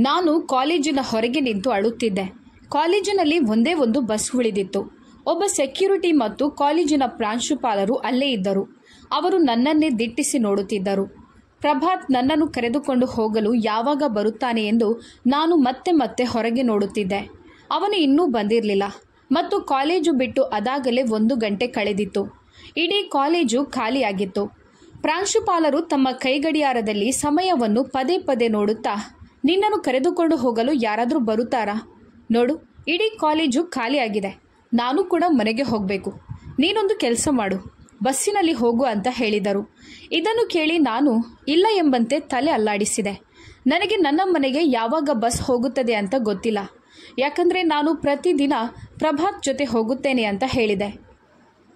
ನಾನು ಕಾಲೇಜಿನ ಹೊರಗೆ ನಿಂತು ಅಳುತ್ತಿದ್ದೆ. ಕಾಲೇಜಿನಲ್ಲಿ ಒಂದೇ ಒಂದು ಬಸ್ ಉಳಿದಿತ್ತು. ಒಬ್ಬ ಸೆಕ್ಯೂರಿಟಿ ಮತ್ತು ಕಾಲೇಜಿನ ಪ್ರಾಂಶುಪಾಲರು ಅಲ್ಲೇ ಇದ್ದರು. ಅವರು ನನ್ನನ್ನೇ ದಿಟ್ಟಿಸಿ ನೋಡುತ್ತಿದ್ದರು. ಪ್ರಭಾತ್ ನನ್ನನ್ನು ಕರೆದುಕೊಂಡು ಹೋಗಲು ಯಾವಾಗ ಬರುತ್ತಾನೆ ಎಂದು ನಾನು ಮತ್ತೆ ಮತ್ತೆ ಹೊರಗೆ ನೋಡುತ್ತಿದ್ದೆ. ಅವನು ಇನ್ನೂ ಬಂದಿರಲಿಲ್ಲ ಮತ್ತು ಕಾಲೇಜು ಬಿಟ್ಟು ಅದಾಗಲೇ 1 ಗಂಟೆ ಕಳೆದಿತ್ತು. ಇಡೀ ಕಾಲೇಜು ಖಾಲಿಯಾಗಿತ್ತು. ಪ್ರಾಂಶುಪಾಲರು ತಮ್ಮ ಕೈಗಡಿಯಾರದಲ್ಲಿ ಸಮಯವನ್ನು ಪದೇ ಪದೇ ನೋಡುತ್ತಾ, ನಿನ್ನನ್ನು ಕರೆದುಕೊಂಡು ಹೋಗಲು ಯಾರಾದರೂ ಬರುತ್ತಾರಾ? ನೋಡು, ಇಡೀ ಕಾಲೇಜು ಖಾಲಿಯಾಗಿದೆ. ನಾನು ಕೂಡ ಮನೆಗೆ ಹೋಗಬೇಕು. ನೀನೊಂದು ಕೆಲಸ ಮಾಡು, ಬಸ್ಸಿನಲ್ಲಿ ಹೋಗು ಅಂತ ಹೇಳಿದರು. ಇದನ್ನು ಕೇಳಿ ನಾನು ಇಲ್ಲ ಎಂಬಂತೆ ತಲೆ ಅಲ್ಲಾಡಿಸಿದೆ. ನನಗೆ ನನ್ನ ಮನೆಗೆ ಯಾವಾಗ ಬಸ್ ಹೋಗುತ್ತದೆ ಅಂತ ಗೊತ್ತಿಲ್ಲ. ಯಾಕಂದರೆ ನಾನು ಪ್ರತಿದಿನ ಪ್ರಭಾತ್ ಜೊತೆ ಹೋಗುತ್ತೇನೆ ಅಂತ ಹೇಳಿದೆ.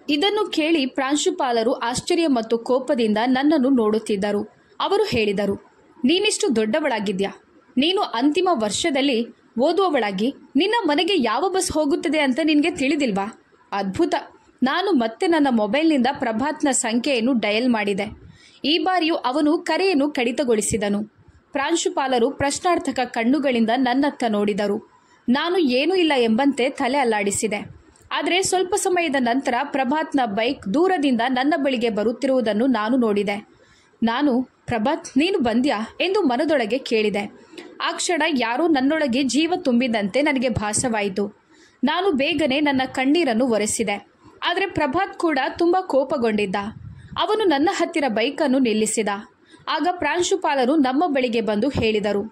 ಇದನ್ನು ಕೇಳಿ ಪ್ರಾಂಶುಪಾಲರು ಆಶ್ಚರ್ಯ ಮತ್ತು ಕೋಪದಿಂದ ನನ್ನನ್ನು ನೋಡುತ್ತಿದ್ದರು. ಅವರು ಹೇಳಿದರು, ನೀನಿಷ್ಟು ದೊಡ್ಡವಳಾಗಿದ್ಯಾ? ನೀನು ಅಂತಿಮ ವರ್ಷದಲ್ಲಿ ಓದುವವಳಾಗಿ ನಿನ್ನ ಮನೆಗೆ ಯಾವ ಬಸ್ ಹೋಗುತ್ತದೆ ಅಂತ ನಿನಗೆ ತಿಳಿದಿಲ್ವಾ? ಅದ್ಭುತ. ನಾನು ಮತ್ತೆ ನನ್ನ ಮೊಬೈಲ್ನಿಂದ ಪ್ರಭಾತ್ನ ಸಂಖ್ಯೆಯನ್ನು ಡಯಲ್ ಮಾಡಿದೆ. ಈ ಬಾರಿಯೂ ಅವನು ಕರೆಯನ್ನು ಕಡಿತಗೊಳಿಸಿದನು. ಪ್ರಾಂಶುಪಾಲರು ಪ್ರಶ್ನಾರ್ಥಕ ಕಣ್ಣುಗಳಿಂದ ನನ್ನತ್ತ ನೋಡಿದರು. ನಾನು ಏನೂ ಇಲ್ಲ ಎಂಬಂತೆ ತಲೆ ಅಲ್ಲಾಡಿಸಿದೆ. ಆದರೆ ಸ್ವಲ್ಪ ಸಮಯದ ನಂತರ ಪ್ರಭಾತ್ನ ಬೈಕ್ ದೂರದಿಂದ ನನ್ನ ಬಳಿಗೆ ಬರುತ್ತಿರುವುದನ್ನು ನಾನು ನೋಡಿದೆ. ನಾನು, ಪ್ರಭಾತ್, ನೀನು ಬಂದ್ಯಾ ಎಂದು ಮನದೊಳಗೆ ಕೇಳಿದೆ. ಆ ಕ್ಷಣ ಯಾರೋ ನನ್ನೊಳಗೆ ಜೀವ ತುಂಬಿದಂತೆ ನನಗೆ ಭಾಸವಾಯಿತು. ನಾನು ಬೇಗನೆ ನನ್ನ ಕಣ್ಣೀರನ್ನು ಒರೆಸಿದೆ. ಆದರೆ ಪ್ರಭಾತ್ ಕೂಡ ತುಂಬ ಕೋಪಗೊಂಡಿದ್ದ. ಅವನು ನನ್ನ ಹತ್ತಿರ ಬೈಕನ್ನು ನಿಲ್ಲಿಸಿದ. ಆಗ ಪ್ರಾಂಶುಪಾಲರು ನಮ್ಮ ಬಳಿಗೆ ಬಂದು ಹೇಳಿದರು,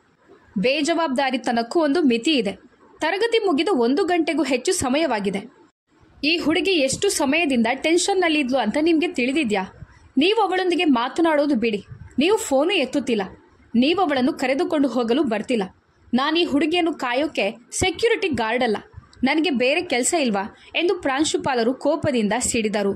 ಬೇಜವಾಬ್ದಾರಿತನಕ್ಕೂ ಒಂದು ಮಿತಿ ಇದೆ. ತರಗತಿ ಮುಗಿದು 1 ಗಂಟೆಗೂ ಹೆಚ್ಚು ಸಮಯವಾಗಿದೆ. ಈ ಹುಡುಗಿ ಎಷ್ಟು ಸಮಯದಿಂದ ಟೆನ್ಷನ್ನಲ್ಲಿದ್ಲು ಅಂತ ನಿಮಗೆ ತಿಳಿದಿದ್ಯಾ? ನೀವು ಅವಳೊಂದಿಗೆ ಮಾತನಾಡೋದು ಬಿಡಿ, ನೀವು ಫೋನು ಎತ್ತುತ್ತಿಲ್ಲ. ನೀವು ಅವಳನ್ನು ಕರೆದುಕೊಂಡು ಹೋಗಲು ಬರ್ತಿಲ್ಲ. ನಾನು ಈ ಹುಡುಗಿಯನ್ನು ಕಾಯೋಕೆ ಸೆಕ್ಯೂರಿಟಿ ಗಾರ್ಡ್ ಅಲ್ಲ. ನನಗೆ ಬೇರೆ ಕೆಲಸ ಇಲ್ವಾ ಎಂದು ಪ್ರಾಂಶುಪಾಲರು ಕೋಪದಿಂದ ಸಿಡಿದರು.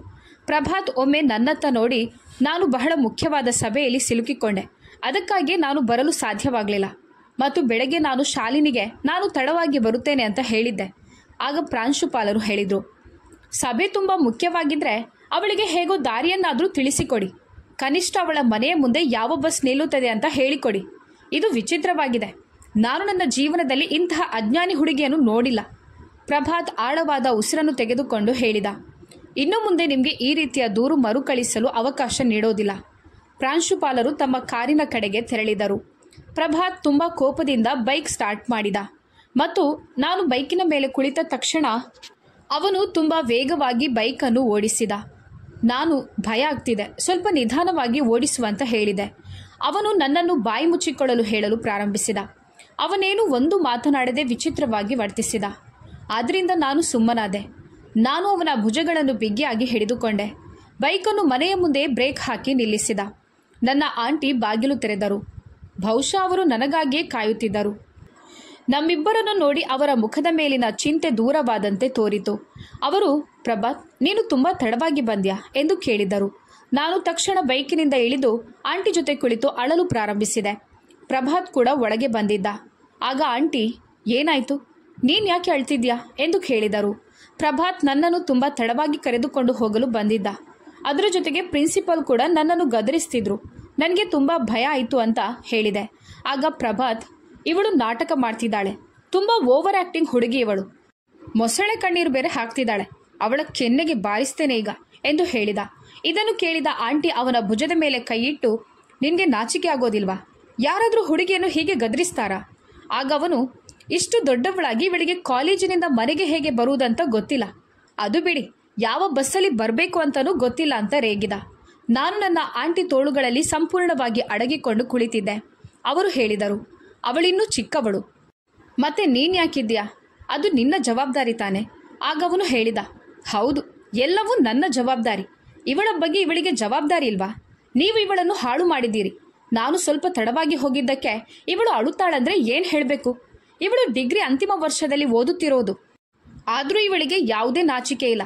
ಪ್ರಭಾತ್ ಒಮ್ಮೆ ನನ್ನತ್ತ ನೋಡಿ, ನಾನು ಬಹಳ ಮುಖ್ಯವಾದ ಸಭೆಯಲ್ಲಿ ಸಿಲುಕಿಕೊಂಡೆ. ಅದಕ್ಕಾಗಿ ನಾನು ಬರಲು ಸಾಧ್ಯವಾಗಲಿಲ್ಲ. ಮತ್ತು ಬೆಳಗ್ಗೆ ನಾನು ಶಾಲಿನಿಗೆ ನಾನು ತಡವಾಗಿ ಬರುತ್ತೇನೆ ಅಂತ ಹೇಳಿದ್ದೆ. ಆಗ ಪ್ರಾಂಶುಪಾಲರು ಹೇಳಿದರು, ಸಭೆ ತುಂಬ ಮುಖ್ಯವಾಗಿದ್ದರೆ ಅವಳಿಗೆ ಹೇಗೋ ದಾರಿಯನ್ನಾದರೂ ತಿಳಿಸಿಕೊಡಿ. ಕನಿಷ್ಠ ಅವಳ ಮನೆಯ ಮುಂದೆ ಯಾವ ಬಸ್ ನಿಲ್ಲುತ್ತದೆ ಅಂತ ಹೇಳಿಕೊಡಿ. ಇದು ವಿಚಿತ್ರವಾಗಿದೆ. ನಾನು ನನ್ನ ಜೀವನದಲ್ಲಿ ಇಂತಹ ಅಜ್ಞಾನಿ ಹುಡುಗಿಯನ್ನು ನೋಡಿಲ್ಲ. ಪ್ರಭಾತ್ ಆಳವಾದ ಉಸಿರನ್ನು ತೆಗೆದುಕೊಂಡು ಹೇಳಿದ, ಇನ್ನು ಮುಂದೆ ನಿಮಗೆ ಈ ರೀತಿಯ ದೂರು ಮರುಕಳಿಸಲು ಅವಕಾಶ ನೀಡೋದಿಲ್ಲ. ಪ್ರಾಂಶುಪಾಲರು ತಮ್ಮ ಕಾರಿನ ಕಡೆಗೆ ತೆರಳಿದರು. ಪ್ರಭಾತ್ ತುಂಬ ಕೋಪದಿಂದ ಬೈಕ್ ಸ್ಟಾರ್ಟ್ ಮಾಡಿದ ಮತ್ತು ನಾನು ಬೈಕಿನ ಮೇಲೆ ಕುಳಿತ ತಕ್ಷಣ ಅವನು ತುಂಬ ವೇಗವಾಗಿ ಬೈಕನ್ನು ಓಡಿಸಿದ. ನಾನು ಭಯ ಆಗ್ತಿದೆ, ಸ್ವಲ್ಪ ನಿಧಾನವಾಗಿ ಓಡಿಸುವಂತ ಹೇಳಿದೆ. ಅವನು ನನ್ನನ್ನು ಬಾಯಿ ಮುಚ್ಚಿಕೊಳ್ಳಲು ಹೇಳಲು ಪ್ರಾರಂಭಿಸಿದ. ಅವನೇನು ಒಂದು ಮಾತನಾಡದೆ ವಿಚಿತ್ರವಾಗಿ ವರ್ತಿಸಿದ. ಆದ್ದರಿಂದ ನಾನು ಸುಮ್ಮನಾದೆ. ನಾನು ಅವನ ಭುಜಗಳನ್ನು ಬಿಗಿಯಾಗಿ ಹಿಡಿದುಕೊಂಡೆ. ಬೈಕನ್ನು ಮನೆಯ ಮುಂದೆ ಬ್ರೇಕ್ ಹಾಕಿ ನಿಲ್ಲಿಸಿದ. ನನ್ನ ಆಂಟಿ ಬಾಗಿಲು ತೆರೆದರು. ಬಹುಶಃ ಅವರು ನನಗಾಗಿಯೇ ಕಾಯುತ್ತಿದ್ದರು. ನಮ್ಮಿಬ್ಬರನ್ನು ನೋಡಿ ಅವರ ಮುಖದ ಮೇಲಿನ ಚಿಂತೆ ದೂರವಾದಂತೆ ತೋರಿತು. ಅವರು, ಪ್ರಭಾತ್, ನೀನು ತುಂಬ ತಡವಾಗಿ ಬಂದ್ಯಾ ಎಂದು ಕೇಳಿದರು. ನಾನು ತಕ್ಷಣ ಬೈಕಿನಿಂದ ಇಳಿದು ಆಂಟಿ ಜೊತೆ ಕುಳಿತು ಅಳಲು ಪ್ರಾರಂಭಿಸಿದೆ. ಪ್ರಭಾತ್ ಕೂಡ ಒಳಗೆ ಬಂದಿದ್ದ. ಆಗ ಆಂಟಿ, ಏನಾಯಿತು, ನೀನು ಯಾಕೆ ಅಳ್ತಿದ್ಯಾ ಎಂದು ಕೇಳಿದರು. ಪ್ರಭಾತ್ ನನ್ನನ್ನು ತುಂಬ ತಡವಾಗಿ ಕರೆದುಕೊಂಡು ಹೋಗಲು ಬಂದಿದ್ದ. ಅದರ ಜೊತೆಗೆ ಪ್ರಿನ್ಸಿಪಲ್ ಕೂಡ ನನ್ನನ್ನು ಗದರಿಸ್ತಿದ್ರು. ನನಗೆ ತುಂಬ ಭಯ ಆಯಿತು ಅಂತ ಹೇಳಿದೆ. ಆಗ ಪ್ರಭಾತ್, ಇವಳು ನಾಟಕ ಮಾಡ್ತಿದ್ದಾಳೆ, ತುಂಬ ಓವರ್ ಆ್ಯಕ್ಟಿಂಗ್ ಹುಡುಗಿ ಇವಳು, ಮೊಸಳೆ ಕಣ್ಣೀರು ಬೇರೆ ಹಾಕ್ತಿದ್ದಾಳೆ, ಅವಳ ಕೆನ್ನೆಗೆ ಬಾರಿಸ್ತೇನೆ ಈಗ ಎಂದು ಹೇಳಿದ. ಇದನ್ನು ಕೇಳಿದ ಆಂಟಿ ಅವನ ಭುಜದ ಮೇಲೆ ಕೈಯಿಟ್ಟು, ನಿನಗೆ ನಾಚಿಕೆ ಆಗೋದಿಲ್ವಾ? ಯಾರಾದರೂ ಹುಡುಗಿಯನ್ನು ಹೀಗೆ ಗದರಿಸ್ತಾರಾ? ಆಗ ಅವನು, ಇಷ್ಟು ದೊಡ್ಡವಳಾಗಿ ಇವಳಿಗೆ ಕಾಲೇಜಿನಿಂದ ಮನೆಗೆ ಹೇಗೆ ಬರುವುದಂತ ಗೊತ್ತಿಲ್ಲ, ಅದು ಬಿಡಿ, ಯಾವ ಬಸ್ಸಲ್ಲಿ ಬರಬೇಕು ಅಂತಲೂ ಗೊತ್ತಿಲ್ಲ ಅಂತ ರೇಗಿದ. ನಾನು ನನ್ನ ಆಂಟಿ ತೋಳುಗಳಲ್ಲಿ ಸಂಪೂರ್ಣವಾಗಿ ಅಡಗಿಕೊಂಡು ಕುಳಿತಿದ್ದೆ. ಅವರು ಹೇಳಿದರು, ಅವಳಿನ್ನೂ ಚಿಕ್ಕವಳು, ಮತ್ತೆ ನೀನು ಯಾಕಿದ್ಯಾ? ಅದು ನಿನ್ನ ಜವಾಬ್ದಾರಿ ತಾನೆ? ಆಗ ಅವನು ಹೇಳಿದ, ಹೌದು, ಎಲ್ಲವೂ ನನ್ನ ಜವಾಬ್ದಾರಿ. ಇವಳ ಬಗ್ಗೆ ಇವಳಿಗೆ ಜವಾಬ್ದಾರಿ ಇಲ್ವಾ? ನೀವು ಇವಳನ್ನು ಹಾಳು ಮಾಡಿದ್ದೀರಿ. ನಾನು ಸ್ವಲ್ಪ ತಡವಾಗಿ ಹೋಗಿದ್ದಕ್ಕೆ ಇವಳು ಅಳುತ್ತಾಳಂದ್ರೆ ಏನು ಹೇಳಬೇಕು? ಇವಳು ಡಿಗ್ರಿ ಅಂತಿಮ ವರ್ಷದಲ್ಲಿ ಓದುತ್ತಿರೋದು. ಆದರೂ ಇವಳಿಗೆ ಯಾವುದೇ ನಾಚಿಕೆ ಇಲ್ಲ.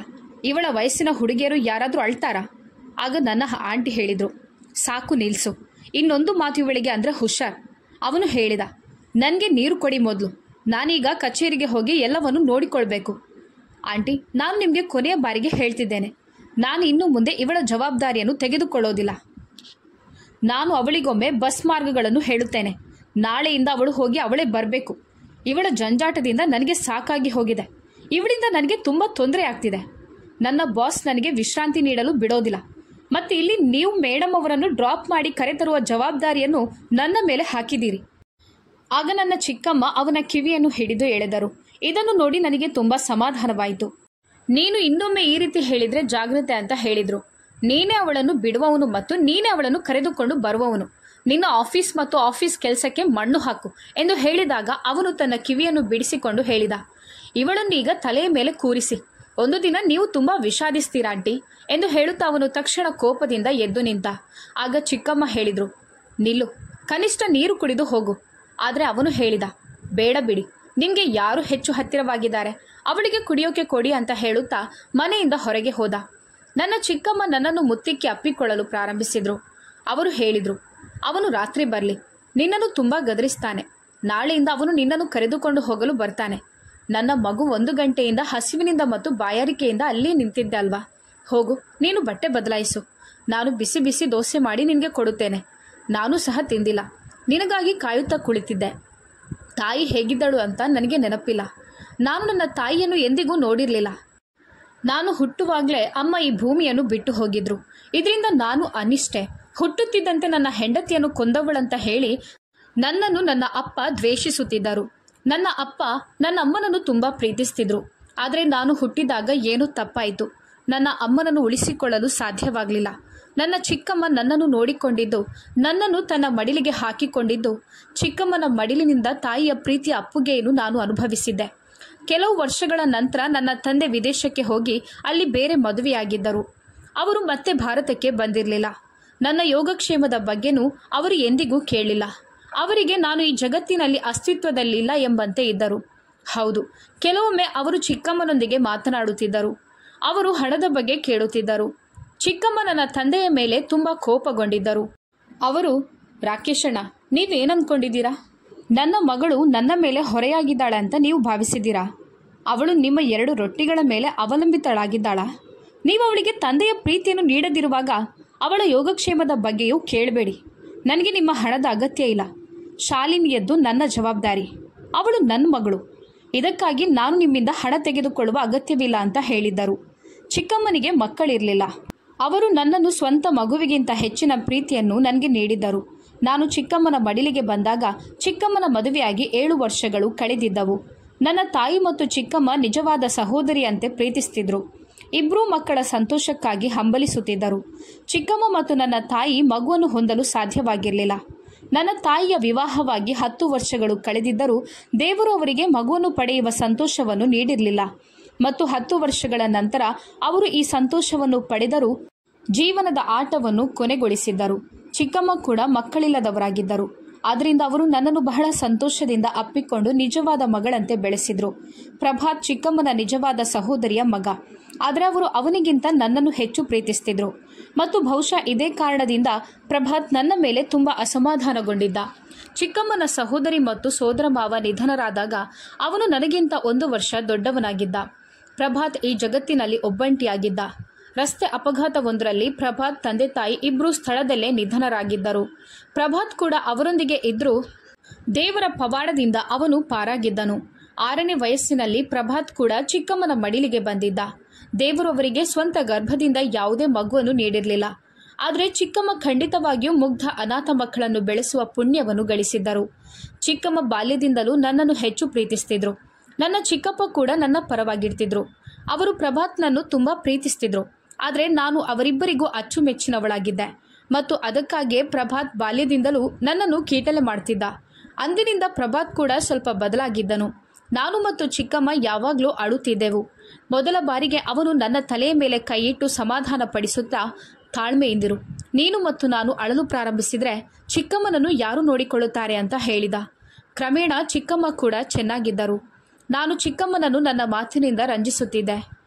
ಇವಳ ವಯಸ್ಸಿನ ಹುಡುಗಿಯರು ಯಾರಾದರೂ ಅಳ್ತಾರಾ? ಆಗ ನನ್ನ ಆಂಟಿ ಹೇಳಿದರು, ಸಾಕು ನಿಲ್ಲಿಸು, ಇನ್ನೊಂದು ಮಾತು ಇವಳಿಗೆ ಅಂದರೆ ಹುಷಾರ್. ಅವನು ಹೇಳಿದ, ನನಗೆ ನೀರು ಕೊಡಿ ಮೊದಲು, ನಾನೀಗ ಕಚೇರಿಗೆ ಹೋಗಿ ಎಲ್ಲವನ್ನು ನೋಡಿಕೊಳ್ಬೇಕು. ಆಂಟಿ, ನಾನು ನಿಮಗೆ ಕೊನೆಯ ಬಾರಿಗೆ ಹೇಳ್ತಿದ್ದೇನೆ, ನಾನು ಇನ್ನು ಮುಂದೆ ಇವಳ ಜವಾಬ್ದಾರಿಯನ್ನು ತೆಗೆದುಕೊಳ್ಳೋದಿಲ್ಲ. ನಾನು ಅವಳಿಗೊಮ್ಮೆ ಬಸ್ ಮಾರ್ಗಗಳನ್ನು ಹೇಳುತ್ತೇನೆ. ನಾಳೆಯಿಂದ ಅವಳು ಹೋಗಿ ಅವಳೇ ಬರಬೇಕು. ಇವಳ ಜಂಜಾಟದಿಂದ ನನಗೆ ಸಾಕಾಗಿ ಹೋಗಿದೆ. ಇವಳಿಂದ ನನಗೆ ತುಂಬ ತೊಂದರೆ ಆಗ್ತಿದೆ. ನನ್ನ ಬಾಸ್ ನನಗೆ ವಿಶ್ರಾಂತಿ ನೀಡಲು ಬಿಡೋದಿಲ್ಲ. ಮತ್ತು ಇಲ್ಲಿ ನೀವು ಮೇಡಮ್ ಅವರನ್ನು ಡ್ರಾಪ್ ಮಾಡಿ ಕರೆತರುವ ಜವಾಬ್ದಾರಿಯನ್ನು ನನ್ನ ಮೇಲೆ ಹಾಕಿದ್ದೀರಿ. ಆಗ ನನ್ನ ಚಿಕ್ಕಮ್ಮ ಅವನ ಕಿವಿಯನ್ನು ಹಿಡಿದು ಎಳೆದರು. ಇದನ್ನು ನೋಡಿ ನನಗೆ ತುಂಬ ಸಮಾಧಾನವಾಯಿತು. ನೀನು ಇನ್ನೊಮ್ಮೆ ಈ ರೀತಿ ಹೇಳಿದರೆ ಜಾಗ್ರತೆ ಅಂತ ಹೇಳಿದರು. ನೀನೇ ಅವಳನ್ನು ಬಿಡುವವನು ಮತ್ತು ನೀನೇ ಅವಳನ್ನು ಕರೆದುಕೊಂಡು ಬರುವವನು. ನಿನ್ನ ಆಫೀಸ್ ಮತ್ತು ಆಫೀಸ್ ಕೆಲಸಕ್ಕೆ ಮಣ್ಣು ಹಾಕು ಎಂದು ಹೇಳಿದಾಗ ಅವನು ತನ್ನ ಕಿವಿಯನ್ನು ಬಿಡಿಸಿಕೊಂಡು ಹೇಳಿದ, ಇವಳನ್ನೀಗ ತಲೆಯ ಮೇಲೆ ಕೂರಿಸಿ. ಒಂದು ದಿನ ನೀವು ತುಂಬ ವಿಷಾದಿಸ್ತೀರಾ ಆಂಟಿ ಎಂದು ಹೇಳುತ್ತಾ ಅವನು ತಕ್ಷಣ ಕೋಪದಿಂದ ಎದ್ದು ನಿಂತ. ಆಗ ಚಿಕ್ಕಮ್ಮ ಹೇಳಿದರು, ನಿಲ್ಲು, ಕನಿಷ್ಠ ನೀರು ಕುಡಿದು ಹೋಗು. ಆದರೆ ಅವನು ಹೇಳಿದ, ಬೇಡ ಬಿಡಿ, ನಿಮಗೆ ಯಾರು ಹೆಚ್ಚು ಹತ್ತಿರವಾಗಿದ್ದಾರೆ, ಅವಳಿಗೆ ಕುಡಿಯೋಕೆ ಕೊಡಿ ಅಂತ ಹೇಳುತ್ತಾ ಮನೆಯಿಂದ ಹೊರಗೆ ಹೋದ. ನನ್ನ ಚಿಕ್ಕಮ್ಮ ನನ್ನನ್ನು ಮುತ್ತಿಕ್ಕಿ ಅಪ್ಪಿಕೊಳ್ಳಲು ಪ್ರಾರಂಭಿಸಿದ್ರು. ಅವರು ಹೇಳಿದರು, ಅವನು ರಾತ್ರಿ ಬರಲಿ, ನಿನ್ನನ್ನು ತುಂಬ ಗದರಿಸ್ತಾನೆ. ನಾಳೆಯಿಂದ ಅವನು ನಿನ್ನನ್ನು ಕರೆದುಕೊಂಡು ಹೋಗಲು ಬರ್ತಾನೆ. ನನ್ನ ಮಗು 1 ಗಂಟೆಯಿಂದ ಹಸಿವಿನಿಂದ ಮತ್ತು ಬಾಯಾರಿಕೆಯಿಂದ ಅಲ್ಲೇ ನಿಂತಿದ್ದೆ ಅಲ್ವಾ? ಹೋಗು, ನೀನು ಬಟ್ಟೆ ಬದಲಾಯಿಸು. ನಾನು ಬಿಸಿ ಬಿಸಿ ದೋಸೆ ಮಾಡಿ ನಿನಗೆ ಕೊಡುತ್ತೇನೆ. ನಾನು ಸಹ ತಿಂದಿಲ್ಲ, ನಿನಗಾಗಿ ಕಾಯುತ್ತಾ ಕುಳಿತಿದ್ದೆ. ತಾಯಿ ಹೇಗಿದ್ದಳು ಅಂತ ನನಗೆ ನೆನಪಿಲ್ಲ. ನಾನು ನನ್ನ ತಾಯಿಯನ್ನು ಎಂದಿಗೂ ನೋಡಿರಲಿಲ್ಲ. ನಾನು ಹುಟ್ಟುವಾಗಲೇ ಅಮ್ಮ ಈ ಭೂಮಿಯನ್ನು ಬಿಟ್ಟು ಹೋಗಿದ್ರು. ಇದರಿಂದ ನಾನು ಅನಿಷ್ಟೆ. ಹುಟ್ಟುತ್ತಿದ್ದಂತೆ ನನ್ನ ಹೆಂಡತಿಯನ್ನು ಕೊಂದವಳಂತ ಹೇಳಿ ನನ್ನನ್ನು ನನ್ನ ಅಪ್ಪ ದ್ವೇಷಿಸುತ್ತಿದ್ದರು. ನನ್ನ ಅಪ್ಪ ನನ್ನ ಅಮ್ಮನನ್ನು ತುಂಬ ಪ್ರೀತಿಸ್ತಿದ್ರು. ಆದರೆ ನಾನು ಹುಟ್ಟಿದಾಗ ಏನೂ ತಪ್ಪಾಯಿತು. ನನ್ನ ಅಮ್ಮನನ್ನು ಉಳಿಸಿಕೊಳ್ಳಲು ಸಾಧ್ಯವಾಗಲಿಲ್ಲ. ನನ್ನ ಚಿಕ್ಕಮ್ಮ ನನ್ನನ್ನು ನೋಡಿಕೊಂಡಿದ್ದು, ನನ್ನನ್ನು ತನ್ನ ಮಡಿಲಿಗೆ ಹಾಕಿಕೊಂಡಿದ್ದು, ಚಿಕ್ಕಮ್ಮನ ಮಡಿಲಿನಿಂದ ತಾಯಿಯ ಪ್ರೀತಿಯ ಅಪ್ಪುಗೆಯನ್ನು ನಾನು ಅನುಭವಿಸಿದ್ದೆ. ಕೆಲವು ವರ್ಷಗಳ ನಂತರ ನನ್ನ ತಂದೆ ವಿದೇಶಕ್ಕೆ ಹೋಗಿ ಅಲ್ಲಿ ಬೇರೆ ಮದುವೆಯಾಗಿದ್ದರು. ಅವರು ಮತ್ತೆ ಭಾರತಕ್ಕೆ ಬಂದಿರಲಿಲ್ಲ. ನನ್ನ ಯೋಗಕ್ಷೇಮದ ಬಗ್ಗೆನೂ ಅವರು ಎಂದಿಗೂ ಕೇಳಿಲ್ಲ. ಅವರಿಗೆ ನಾನು ಈ ಜಗತ್ತಿನಲ್ಲಿ ಅಸ್ತಿತ್ವದಲ್ಲಿಲ್ಲ ಎಂಬಂತೆ ಇದ್ದರು. ಹೌದು, ಕೆಲವೊಮ್ಮೆ ಅವರು ಚಿಕ್ಕಮ್ಮನೊಂದಿಗೆ ಮಾತನಾಡುತ್ತಿದ್ದರು. ಅವರು ಹಣದ ಬಗ್ಗೆ ಕೇಳುತ್ತಿದ್ದರು. ಚಿಕ್ಕಮ್ಮ ನನ್ನ ತಂದೆಯ ಮೇಲೆ ತುಂಬ ಕೋಪಗೊಂಡಿದ್ದರು. ಅವರು, ರಾಕೇಶಣ್ಣ, ನೀವೇನಂದ್ಕೊಂಡಿದ್ದೀರಾ? ನನ್ನ ಮಗಳು ನನ್ನ ಮೇಲೆ ಹೊರೆಯಾಗಿದ್ದಾಳೆ ಅಂತ ನೀವು ಭಾವಿಸಿದ್ದೀರಾ? ಅವಳು ನಿಮ್ಮ 2 ರೊಟ್ಟಿಗಳ ಮೇಲೆ ಅವಲಂಬಿತಳಾಗಿದ್ದಾಳಾ? ನೀವು ಅವಳಿಗೆ ತಂದೆಯ ಪ್ರೀತಿಯನ್ನು ನೀಡದಿರುವಾಗ ಅವಳ ಯೋಗಕ್ಷೇಮದ ಬಗ್ಗೆಯೂ ಕೇಳಬೇಡಿ. ನನಗೆ ನಿಮ್ಮ ಹಣದ ಅಗತ್ಯ ಇಲ್ಲ. ಶಾಲಿನಿಯದ್ದು ನನ್ನ ಜವಾಬ್ದಾರಿ. ಅವಳು ನನ್ನ ಮಗಳು. ಇದಕ್ಕಾಗಿ ನಾನು ನಿಮ್ಮಿಂದ ಹಣ ತೆಗೆದುಕೊಳ್ಳುವ ಅಗತ್ಯವಿಲ್ಲ ಅಂತ ಹೇಳಿದ್ದರು. ಚಿಕ್ಕಮ್ಮನಿಗೆ ಮಕ್ಕಳಿರಲಿಲ್ಲ. ಅವರು ನನ್ನನ್ನು ಸ್ವಂತ ಮಗುವಿಗಿಂತ ಹೆಚ್ಚಿನ ಪ್ರೀತಿಯನ್ನು ನನಗೆ ನೀಡಿದ್ದರು. ನಾನು ಚಿಕ್ಕಮ್ಮನ ಮಡಿಲಿಗೆ ಬಂದಾಗ ಚಿಕ್ಕಮ್ಮನ ಮದುವೆಯಾಗಿ 7 ವರ್ಷಗಳು ಕಳೆದಿದ್ದವು. ನನ್ನ ತಾಯಿ ಮತ್ತು ಚಿಕ್ಕಮ್ಮ ನಿಜವಾದ ಸಹೋದರಿಯಂತೆ ಪ್ರೀತಿಸ್ತಿದ್ರು. ಇಬ್ಬರೂ ಮಕ್ಕಳ ಸಂತೋಷಕ್ಕಾಗಿ ಹಂಬಲಿಸುತ್ತಿದ್ದರು. ಚಿಕ್ಕಮ್ಮ ಮತ್ತು ನನ್ನ ತಾಯಿ ಮಗುವನ್ನು ಹೊಂದಲು ಸಾಧ್ಯವಾಗಿರಲಿಲ್ಲ. ನನ್ನ ತಾಯಿಯ ವಿವಾಹವಾಗಿ 10 ವರ್ಷಗಳು ಕಳೆದಿದ್ದರೂ ದೇವರು ಅವರಿಗೆ ಮಗುವನ್ನು ಪಡೆಯುವ ಸಂತೋಷವನ್ನು ನೀಡಿರಲಿಲ್ಲ. ಮತ್ತು 10 ವರ್ಷಗಳ ನಂತರ ಅವರು ಈ ಸಂತೋಷವನ್ನು ಪಡೆದರೂ ಜೀವನದ ಆಟವನ್ನು ಕೊನೆಗೊಳಿಸಿದ್ದರು. ಚಿಕ್ಕಮ್ಮ ಕೂಡ ಮಕ್ಕಳಿಲ್ಲದವರಾಗಿದ್ದರು. ಆದ್ದರಿಂದ ಅವರು ನನ್ನನ್ನು ಬಹಳ ಸಂತೋಷದಿಂದ ಅಪ್ಪಿಕೊಂಡು ನಿಜವಾದ ಮಗಳಂತೆ ಬೆಳೆಸಿದರು. ಪ್ರಭಾತ್ ಚಿಕ್ಕಮ್ಮನ ನಿಜವಾದ ಸಹೋದರಿಯ ಮಗ. ಆದರೆ ಅವರು ಅವನಿಗಿಂತ ನನ್ನನ್ನು ಹೆಚ್ಚು ಪ್ರೀತಿಸ್ತಿದ್ರು. ಮತ್ತು ಬಹುಶಃ ಇದೇ ಕಾರಣದಿಂದ ಪ್ರಭಾತ್ ನನ್ನ ಮೇಲೆ ತುಂಬ ಅಸಮಾಧಾನಗೊಂಡಿದ್ದ. ಚಿಕ್ಕಮ್ಮನ ಸಹೋದರಿ ಮತ್ತು ಸೋದರ ಮಾವ ನಿಧನರಾದಾಗ ಅವನು ನನಗಿಂತ 1 ವರ್ಷ ದೊಡ್ಡವನಾಗಿದ್ದ. ಪ್ರಭಾತ್ ಈ ಜಗತ್ತಿನಲ್ಲಿ ಒಬ್ಬಂಟಿಯಾಗಿದ್ದ. ರಸ್ತೆ ಅಪಘಾತವೊಂದರಲ್ಲಿ ಪ್ರಭಾತ್ ತಂದೆ ತಾಯಿ ಇಬ್ಬರೂ ಸ್ಥಳದಲ್ಲೇ ನಿಧನರಾಗಿದ್ದರು. ಪ್ರಭಾತ್ ಕೂಡ ಅವರೊಂದಿಗೆ ಇದ್ದರೂ ದೇವರ ಪವಾಡದಿಂದ ಅವನು ಪಾರಾಗಿದ್ದನು. 6ನೇ ವಯಸ್ಸಿನಲ್ಲಿ ಪ್ರಭಾತ್ ಕೂಡ ಚಿಕ್ಕಮ್ಮನ ಮಡಿಲಿಗೆ ಬಂದಿದ್ದ. ದೇವರು ಅವರಿಗೆ ಸ್ವಂತ ಗರ್ಭದಿಂದ ಯಾವುದೇ ಮಗುವನ್ನು ನೀಡಿರಲಿಲ್ಲ. ಆದರೆ ಚಿಕ್ಕಮ್ಮ ಖಂಡಿತವಾಗಿಯೂ ಮುಗ್ಧ ಅನಾಥ ಮಕ್ಕಳನ್ನು ಬೆಳೆಸುವ ಪುಣ್ಯವನ್ನು ಗಳಿಸಿದ್ದರು. ಚಿಕ್ಕಮ್ಮ ಬಾಲ್ಯದಿಂದಲೂ ನನ್ನನ್ನು ಹೆಚ್ಚು ಪ್ರೀತಿಸ್ತಿದ್ರು. ನನ್ನ ಚಿಕ್ಕಪ್ಪ ಕೂಡ ನನ್ನ ಪರವಾಗಿರ್ತಿದ್ರು. ಅವರು ಪ್ರಭಾತ್ನನ್ನು ತುಂಬ ಪ್ರೀತಿಸ್ತಿದ್ರು. ಆದರೆ ನಾನು ಅವರಿಬ್ಬರಿಗೂ ಅಚ್ಚುಮೆಚ್ಚಿನವಳಾಗಿದ್ದೆ ಮತ್ತು ಅದಕ್ಕಾಗಿಯೇ ಪ್ರಭಾತ್ ಬಾಲ್ಯದಿಂದಲೂ ನನ್ನನ್ನು ಕೀಟಲೆ ಮಾಡ್ತಿದ್ದ. ಅಂದಿನಿಂದ ಪ್ರಭಾತ್ ಕೂಡ ಸ್ವಲ್ಪ ಬದಲಾಗಿದ್ದನು. ನಾನು ಮತ್ತು ಚಿಕ್ಕಮ್ಮ ಯಾವಾಗಲೂ ಅಳುತ್ತಿದ್ದೆವು. ಮೊದಲ ಬಾರಿಗೆ ಅವನು ನನ್ನ ತಲೆಯ ಮೇಲೆ ಕೈಯಿಟ್ಟು ಸಮಾಧಾನ ಪಡಿಸುತ್ತಾ, ತಾಳ್ಮೆಯಿಂದಿರು, ನೀನು ಮತ್ತು ನಾನು ಅಳಲು ಪ್ರಾರಂಭಿಸಿದರೆ ಚಿಕ್ಕಮ್ಮನನ್ನು ಯಾರು ನೋಡಿಕೊಳ್ಳುತ್ತಾರೆ ಅಂತ ಹೇಳಿದ. ಕ್ರಮೇಣ ಚಿಕ್ಕಮ್ಮ ಕೂಡ ಚೆನ್ನಾಗಿದ್ದರು. ನಾನು ಚಿಕ್ಕಮ್ಮನನ್ನು ನನ್ನ ಮಾತಿನಿಂದ ರಂಜಿಸುತ್ತಿದ್ದೆ.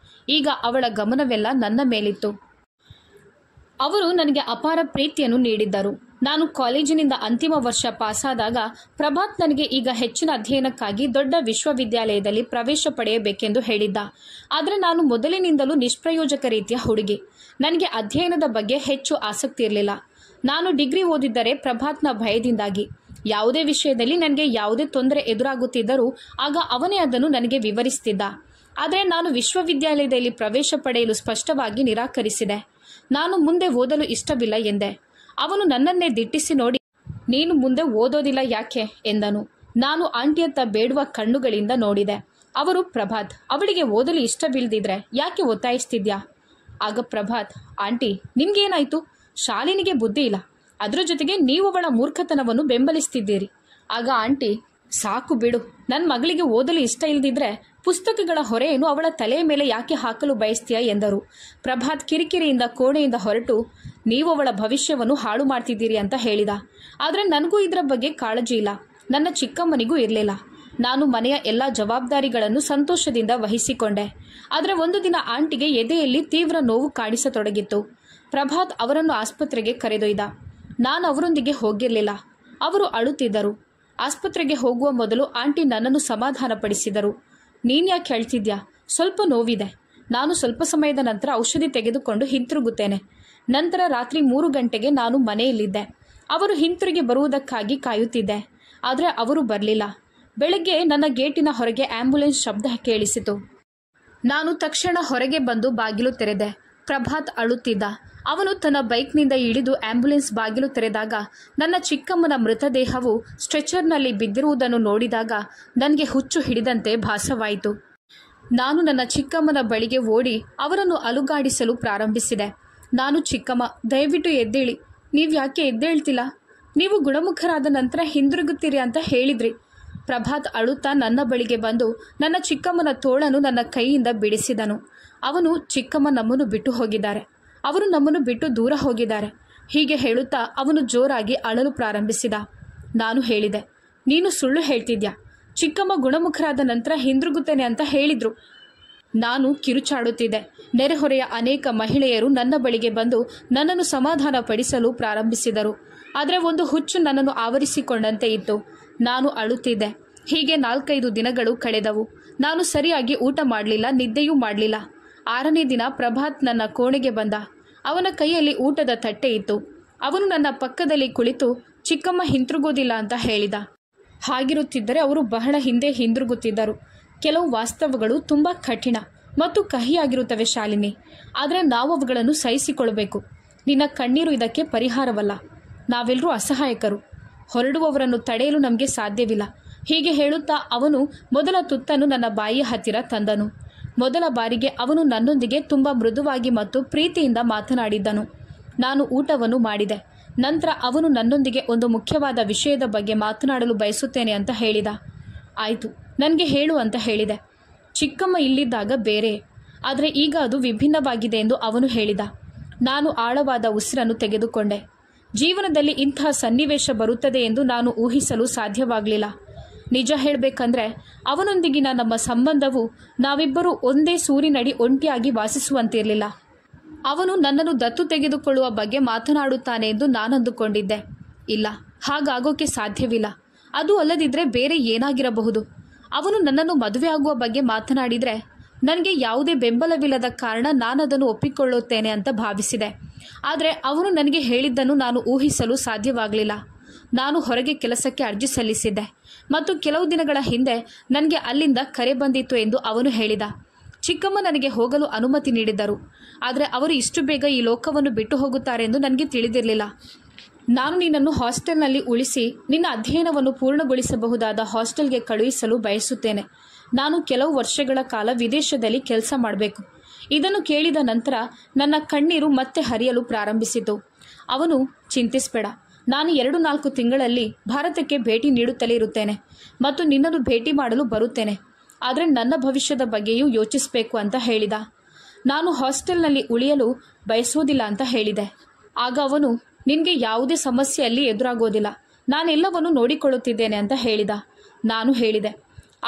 ಈಗ ಅವಳ ಗಮನವೆಲ್ಲ ನನ್ನ ಮೇಲಿತ್ತು. ಅವರು ನನಗೆ ಅಪಾರ ಪ್ರೀತಿಯನ್ನು ನೀಡಿದ್ದರು. ನಾನು ಕಾಲೇಜಿನಿಂದ ಅಂತಿಮ ವರ್ಷ ಪಾಸಾದಾಗ ಪ್ರಭಾತ್ ನನಗೆ ಈಗ ಹೆಚ್ಚಿನ ಅಧ್ಯಯನಕ್ಕಾಗಿ ದೊಡ್ಡ ವಿಶ್ವವಿದ್ಯಾಲಯದಲ್ಲಿ ಪ್ರವೇಶ ಪಡೆಯಬೇಕೆಂದು ಹೇಳಿದ್ದ. ಆದರೆ ನಾನು ಮೊದಲಿನಿಂದಲೂ ನಿಷ್ಪ್ರಯೋಜಕ ರೀತಿಯ ಹುಡುಗಿ. ನನಗೆ ಅಧ್ಯಯನದ ಬಗ್ಗೆ ಹೆಚ್ಚು ಆಸಕ್ತಿ ಇರಲಿಲ್ಲ. ನಾನು ಡಿಗ್ರಿ ಓದಿದ್ದರೆ ಪ್ರಭಾತ್ನ ಭಯದಿಂದಾಗಿ. ಯಾವುದೇ ವಿಷಯದಲ್ಲಿ ನನಗೆ ಯಾವುದೇ ತೊಂದರೆ ಎದುರಾಗುತ್ತಿದ್ದರೂ ಆಗ ಅವನೇ ಅದನ್ನು ನನಗೆ ವಿವರಿಸ್ತಿದ್ದ. ಆದರೆ ನಾನು ವಿಶ್ವವಿದ್ಯಾಲಯದಲ್ಲಿ ಪ್ರವೇಶ ಪಡೆಯಲು ಸ್ಪಷ್ಟವಾಗಿ ನಿರಾಕರಿಸಿದೆ. ನಾನು ಮುಂದೆ ಓದಲು ಇಷ್ಟವಿಲ್ಲ ಎಂದೆ. ಅವನು ನನ್ನನ್ನೇ ದಿಟ್ಟಿಸಿ ನೋಡಿ, ನೀನು ಮುಂದೆ ಓದೋದಿಲ್ಲ ಯಾಕೆ ಎಂದನು. ನಾನು ಆಂಟಿಯತ್ತ ಬೇಡುವ ಕಣ್ಣುಗಳಿಂದ ನೋಡಿದೆ. ಅವರು, ಪ್ರಭಾತ್, ಅವಳಿಗೆ ಓದಲು ಇಷ್ಟವಿಲ್ಲದಿದ್ರೆ ಯಾಕೆ ಒತ್ತಾಯಿಸ್ತಿದ್ಯಾ? ಆಗ ಪ್ರಭಾತ್, ಆಂಟಿ, ನಿಮ್ಗೇನಾಯ್ತು? ಶಾಲಿನಿಗೆ ಬುದ್ಧಿ ಇಲ್ಲ, ಅದರ ಜೊತೆಗೆ ನೀವು ಅವಳ ಮೂರ್ಖತನವನ್ನು ಬೆಂಬಲಿಸ್ತಿದ್ದೀರಿ. ಆಗ ಆಂಟಿ, ಸಾಕು ಬಿಡು, ನನ್ನ ಮಗಳಿಗೆ ಓದಲು ಇಷ್ಟ ಇಲ್ಲದಿದ್ರೆ ಪುಸ್ತಕಗಳ ಹೊರೆಯನ್ನು ಅವಳ ತಲೆಯ ಮೇಲೆ ಯಾಕೆ ಹಾಕಲು ಬಯಸ್ತೀಯಾ ಎಂದರು. ಪ್ರಭಾತ್ ಕಿರಿಕಿರಿಯಿಂದ ಕೋಣೆಯಿಂದ ಹೊರಟು, ನೀವು ಅವಳ ಭವಿಷ್ಯವನ್ನು ಹಾಳು ಮಾಡ್ತಿದ್ದೀರಿ ಅಂತ ಹೇಳಿದ. ಆದರೆ ನನಗೂ ಇದರ ಬಗ್ಗೆ ಕಾಳಜಿ ಇಲ್ಲ, ನನ್ನ ಚಿಕ್ಕಮ್ಮನಿಗೂ ಇರಲಿಲ್ಲ. ನಾನು ಮನೆಯ ಎಲ್ಲ ಜವಾಬ್ದಾರಿಗಳನ್ನು ಸಂತೋಷದಿಂದ ವಹಿಸಿಕೊಂಡೆ. ಆದರೆ ಒಂದು ದಿನ ಆಂಟಿಗೆ ಎದೆಯಲ್ಲಿ ತೀವ್ರ ನೋವು ಕಾಣಿಸತೊಡಗಿತ್ತು. ಪ್ರಭಾತ್ ಅವರನ್ನು ಆಸ್ಪತ್ರೆಗೆ ಕರೆದೊಯ್ದ. ನಾನು ಅವರೊಂದಿಗೆ ಹೋಗಿರಲಿಲ್ಲ. ಅವರು ಅಳುತ್ತಿದ್ದರು. ಆಸ್ಪತ್ರೆಗೆ ಹೋಗುವ ಮೊದಲು ಆಂಟಿ ನನ್ನನ್ನು ಸಮಾಧಾನಪಡಿಸಿದರು. ನೀನು ಯಾಕೆ ಹೇಳ್ತಿದ್ಯಾ? ಸ್ವಲ್ಪ ನೋವಿದೆ. ನಾನು ಸ್ವಲ್ಪ ಸಮಯದ ನಂತರ ಔಷಧಿ ತೆಗೆದುಕೊಂಡು ಹಿಂತಿರುಗುತ್ತೇನೆ. ನಂತರ ರಾತ್ರಿ 3 ಗಂಟೆಗೆ ನಾನು ಮನೆಯಲ್ಲಿದ್ದೆ. ಅವರು ಹಿಂತಿರುಗಿ ಬರುವುದಕ್ಕಾಗಿ ಕಾಯುತ್ತಿದ್ದೆ. ಆದರೆ ಅವರು ಬರಲಿಲ್ಲ. ಬೆಳಗ್ಗೆ ನನ್ನ ಗೇಟಿನ ಹೊರಗೆ ಆಂಬ್ಯುಲೆನ್ಸ್ ಶಬ್ದ ಕೇಳಿಸಿತು. ನಾನು ತಕ್ಷಣ ಹೊರಗೆ ಬಂದು ಬಾಗಿಲು ತೆರೆದೆ. ಪ್ರಭಾತ್ ಅಳುತ್ತಿದ್ದ. ಅವನು ತನ್ನ ಬೈಕ್ನಿಂದ ಇಳಿದು ಆಂಬ್ಯುಲೆನ್ಸ್ ಬಾಗಿಲು ತೆರೆದಾಗ ನನ್ನ ಚಿಕ್ಕಮ್ಮನ ಮೃತದೇಹವು ಸ್ಟ್ರೆಚರ್ನಲ್ಲಿ ಬಿದ್ದಿರುವುದನ್ನು ನೋಡಿದಾಗ ನನಗೆ ಹುಚ್ಚು ಹಿಡಿದಂತೆ ಭಾಸವಾಯಿತು. ನಾನು ನನ್ನ ಚಿಕ್ಕಮ್ಮನ ಬಳಿಗೆ ಓಡಿ ಅವರನ್ನು ಅಲುಗಾಡಿಸಲು ಪ್ರಾರಂಭಿಸಿದೆ. ನಾನು, ಚಿಕ್ಕಮ್ಮ, ದಯವಿಟ್ಟು ಎದ್ದೇಳಿ. ನೀವು ಯಾಕೆ ಎದ್ದೇಳ್ತಿಲ್ಲ? ನೀವು ಗುಣಮುಖರಾದ ನಂತರ ಹಿಂದಿರುಗುತ್ತೀರಿ ಅಂತ ಹೇಳಿದ್ರಿ. ಪ್ರಭಾತ್ ಅಳುತ್ತಾ ನನ್ನ ಬಳಿಗೆ ಬಂದು ನನ್ನ ಚಿಕ್ಕಮ್ಮನ ತೋಳನ್ನು ನನ್ನ ಕೈಯಿಂದ ಬಿಡಿಸಿದನು. ಅವನು, ಚಿಕ್ಕಮ್ಮ ನಮ್ಮನ್ನು ಬಿಟ್ಟು ಹೋಗಿದ್ದಾರೆ, ಅವರು ನಮ್ಮನ್ನು ಬಿಟ್ಟು ದೂರ ಹೋಗಿದ್ದಾರೆ. ಹೀಗೆ ಹೇಳುತ್ತಾ ಅವನು ಜೋರಾಗಿ ಅಳಲು ಪ್ರಾರಂಭಿಸಿದ. ನಾನು ಹೇಳಿದೆ, ನೀನು ಸುಳ್ಳು ಹೇಳ್ತಿದ್ಯಾ. ಚಿಕ್ಕಮ್ಮ ಗುಣಮುಖರಾದ ನಂತರ ಹಿಂದಿರುಗುತ್ತೇನೆ ಅಂತ ಹೇಳಿದ್ರು. ನಾನು ಕಿರುಚಾಡುತ್ತಿದ್ದೆ. ನೆರೆಹೊರೆಯ ಅನೇಕ ಮಹಿಳೆಯರು ನನ್ನ ಬಳಿಗೆ ಬಂದು ನನ್ನನ್ನು ಸಮಾಧಾನ ಪಡಿಸಲು ಪ್ರಾರಂಭಿಸಿದರು. ಆದರೆ ಒಂದು ಹುಚ್ಚು ನನ್ನನ್ನು ಆವರಿಸಿಕೊಂಡಂತೆ ಇತ್ತು. ನಾನು ಅಳುತ್ತಿದ್ದೆ. ಹೀಗೆ 4-5 ದಿನಗಳು ಕಳೆದವು. ನಾನು ಸರಿಯಾಗಿ ಊಟ ಮಾಡಲಿಲ್ಲ, ನಿದ್ದೆಯೂ ಮಾಡಲಿಲ್ಲ. 6ನೇ ದಿನ ಪ್ರಭಾತ್ ನನ್ನ ಕೋಣೆಗೆ ಬಂದ. ಅವನ ಕೈಯಲ್ಲಿ ಊಟದ ತಟ್ಟೆ ಇತ್ತು. ಅವನು ನನ್ನ ಪಕ್ಕದಲ್ಲಿ ಕುಳಿತು, ಚಿಕ್ಕಮ್ಮ ಹಿಂತಿರುಗೋದಿಲ್ಲ ಅಂತ ಹೇಳಿದ. ಹಾಗಿರುತ್ತಿದ್ದರೆ ಅವರು ಬಹಳ ಹಿಂದೆ ಹಿಂದಿರುಗುತ್ತಿದ್ದರು. ಕೆಲವು ವಾಸ್ತವಗಳು ತುಂಬ ಕಠಿಣ ಮತ್ತು ಕಹಿಯಾಗಿರುತ್ತವೆ ಶಾಲಿನಿ. ಆದರೆ ನಾವು ಅವುಗಳನ್ನು ಸಹಿಸಿಕೊಳ್ಳಬೇಕು. ನಿನ್ನ ಕಣ್ಣೀರು ಇದಕ್ಕೆ ಪರಿಹಾರವಲ್ಲ. ನಾವೆಲ್ಲರೂ ಅಸಹಾಯಕರು. ಹೊರಡುವವರನ್ನು ತಡೆಯಲು ನಮಗೆ ಸಾಧ್ಯವಿಲ್ಲ. ಹೀಗೆ ಹೇಳುತ್ತಾ ಅವನು ಮೊದಲ ತುತ್ತನ್ನು ನನ್ನ ಬಾಯಿಯ ಹತ್ತಿರ ತಂದನು. ಮೊದಲ ಬಾರಿಗೆ ಅವನು ನನ್ನೊಂದಿಗೆ ತುಂಬ ಮೃದುವಾಗಿ ಮತ್ತು ಪ್ರೀತಿಯಿಂದ ಮಾತನಾಡಿದ್ದನು. ನಾನು ಊಟವನ್ನು ಮಾಡಿದೆ. ನಂತರ ಅವನು ನನ್ನೊಂದಿಗೆ ಒಂದು ಮುಖ್ಯವಾದ ವಿಷಯದ ಬಗ್ಗೆ ಮಾತನಾಡಲು ಬಯಸುತ್ತೇನೆ ಅಂತ ಹೇಳಿದ. ಆಯಿತು, ನನಗೆ ಹೇಳು ಅಂತ ಹೇಳಿದೆ. ಚಿಕ್ಕಮ್ಮ ಇಲ್ಲಿದ್ದಾಗ ಬೇರೆ, ಆದರೆ ಈಗ ಅದು ವಿಭಿನ್ನವಾಗಿದೆ ಎಂದು ಅವನು ಹೇಳಿದ. ನಾನು ಆಳವಾದ ಉಸಿರನ್ನು ತೆಗೆದುಕೊಂಡೆ. ಜೀವನದಲ್ಲಿ ಇಂತಹ ಸನ್ನಿವೇಶ ಬರುತ್ತದೆ ಎಂದು ನಾನು ಊಹಿಸಲು ಸಾಧ್ಯವಾಗಲಿಲ್ಲ. ನಿಜ ಹೇಳಬೇಕಂದ್ರೆ ಅವನೊಂದಿಗಿನ ನಮ್ಮ ಸಂಬಂಧವು ನಾವಿಬ್ಬರೂ ಒಂದೇ ಸೂರಿನಡಿ ಒಂಟಿಯಾಗಿ ವಾಸಿಸುವಂತಿರಲಿಲ್ಲ. ಅವನು ನನ್ನನ್ನು ದತ್ತು ತೆಗೆದುಕೊಳ್ಳುವ ಬಗ್ಗೆ ಮಾತನಾಡುತ್ತಾನೆ ಎಂದು ನಾನಂದುಕೊಂಡಿದ್ದೆ. ಇಲ್ಲ, ಹಾಗಾಗೋಕೆ ಸಾಧ್ಯವಿಲ್ಲ. ಅದು ಅಲ್ಲದಿದ್ದರೆ ಬೇರೆ ಏನಾಗಿರಬಹುದು. ಅವನು ನನ್ನನ್ನು ಮದುವೆ ಆಗುವ ಬಗ್ಗೆ ಮಾತನಾಡಿದರೆ ನನಗೆ ಯಾವುದೇ ಬೆಂಬಲವಿಲ್ಲದ ಕಾರಣ ನಾನದನ್ನು ಒಪ್ಪಿಕೊಳ್ಳುತ್ತೇನೆ ಅಂತ ಭಾವಿಸಿದೆ. ಆದರೆ ಅವನು ನನಗೆ ಹೇಳಿದ್ದನ್ನು ನಾನು ಊಹಿಸಲು ಸಾಧ್ಯವಾಗಲಿಲ್ಲ. ನಾನು ಹೊರಗೆ ಕೆಲಸಕ್ಕೆ ಅರ್ಜಿ ಸಲ್ಲಿಸಿದ್ದೆ ಮತ್ತು ಕೆಲವು ದಿನಗಳ ಹಿಂದೆ ನನಗೆ ಅಲ್ಲಿಂದ ಕರೆ ಬಂದಿತ್ತು ಎಂದು ಅವನು ಹೇಳಿದ. ಚಿಕ್ಕಮ್ಮ ನನಗೆ ಹೋಗಲು ಅನುಮತಿ ನೀಡಿದ್ದರು. ಆದರೆ ಅವರು ಇಷ್ಟು ಬೇಗ ಈ ಲೋಕವನ್ನು ಬಿಟ್ಟು ಹೋಗುತ್ತಾರೆ ಎಂದು ನನಗೆ ತಿಳಿದಿರಲಿಲ್ಲ. ನಾನು ನಿನ್ನನ್ನು ಹಾಸ್ಟೆಲ್ನಲ್ಲಿ ಉಳಿಸಿ ನಿನ್ನ ಅಧ್ಯಯನವನ್ನು ಪೂರ್ಣಗೊಳಿಸಬಹುದಾದ ಹಾಸ್ಟೆಲ್ಗೆ ಕಳುಹಿಸಲು ಬಯಸುತ್ತೇನೆ. ನಾನು ಕೆಲವು ವರ್ಷಗಳ ಕಾಲ ವಿದೇಶದಲ್ಲಿ ಕೆಲಸ ಮಾಡಬೇಕು. ಇದನ್ನು ಕೇಳಿದ ನಂತರ ನನ್ನ ಕಣ್ಣೀರು ಮತ್ತೆ ಹರಿಯಲು ಪ್ರಾರಂಭಿಸಿತು. ಅವನು, ಚಿಂತಿಸಬೇಡ, ನಾನು 2-4 ತಿಂಗಳಲ್ಲಿ ಭಾರತಕ್ಕೆ ಭೇಟಿ ನೀಡುತ್ತಲೇ ಇರುತ್ತೇನೆ ಮತ್ತು ನಿನ್ನನ್ನು ಭೇಟಿ ಮಾಡಲು ಬರುತ್ತೇನೆ. ಆದರೆ ನನ್ನ ಭವಿಷ್ಯದ ಬಗ್ಗೆಯೂ ಯೋಚಿಸಬೇಕು ಅಂತ ಹೇಳಿದ. ನಾನು ಹಾಸ್ಟೆಲ್ನಲ್ಲಿ ಉಳಿಯಲು ಬಯಸುವುದಿಲ್ಲ ಅಂತ ಹೇಳಿದೆ. ಆಗ ಅವನು, ನಿನಗೆ ಯಾವುದೇ ಸಮಸ್ಯೆ ಅಲ್ಲಿ ಎದುರಾಗೋದಿಲ್ಲ, ನಾನೆಲ್ಲವನ್ನು ನೋಡಿಕೊಳ್ಳುತ್ತಿದ್ದೇನೆ ಅಂತ ಹೇಳಿದ. ನಾನು ಹೇಳಿದೆ,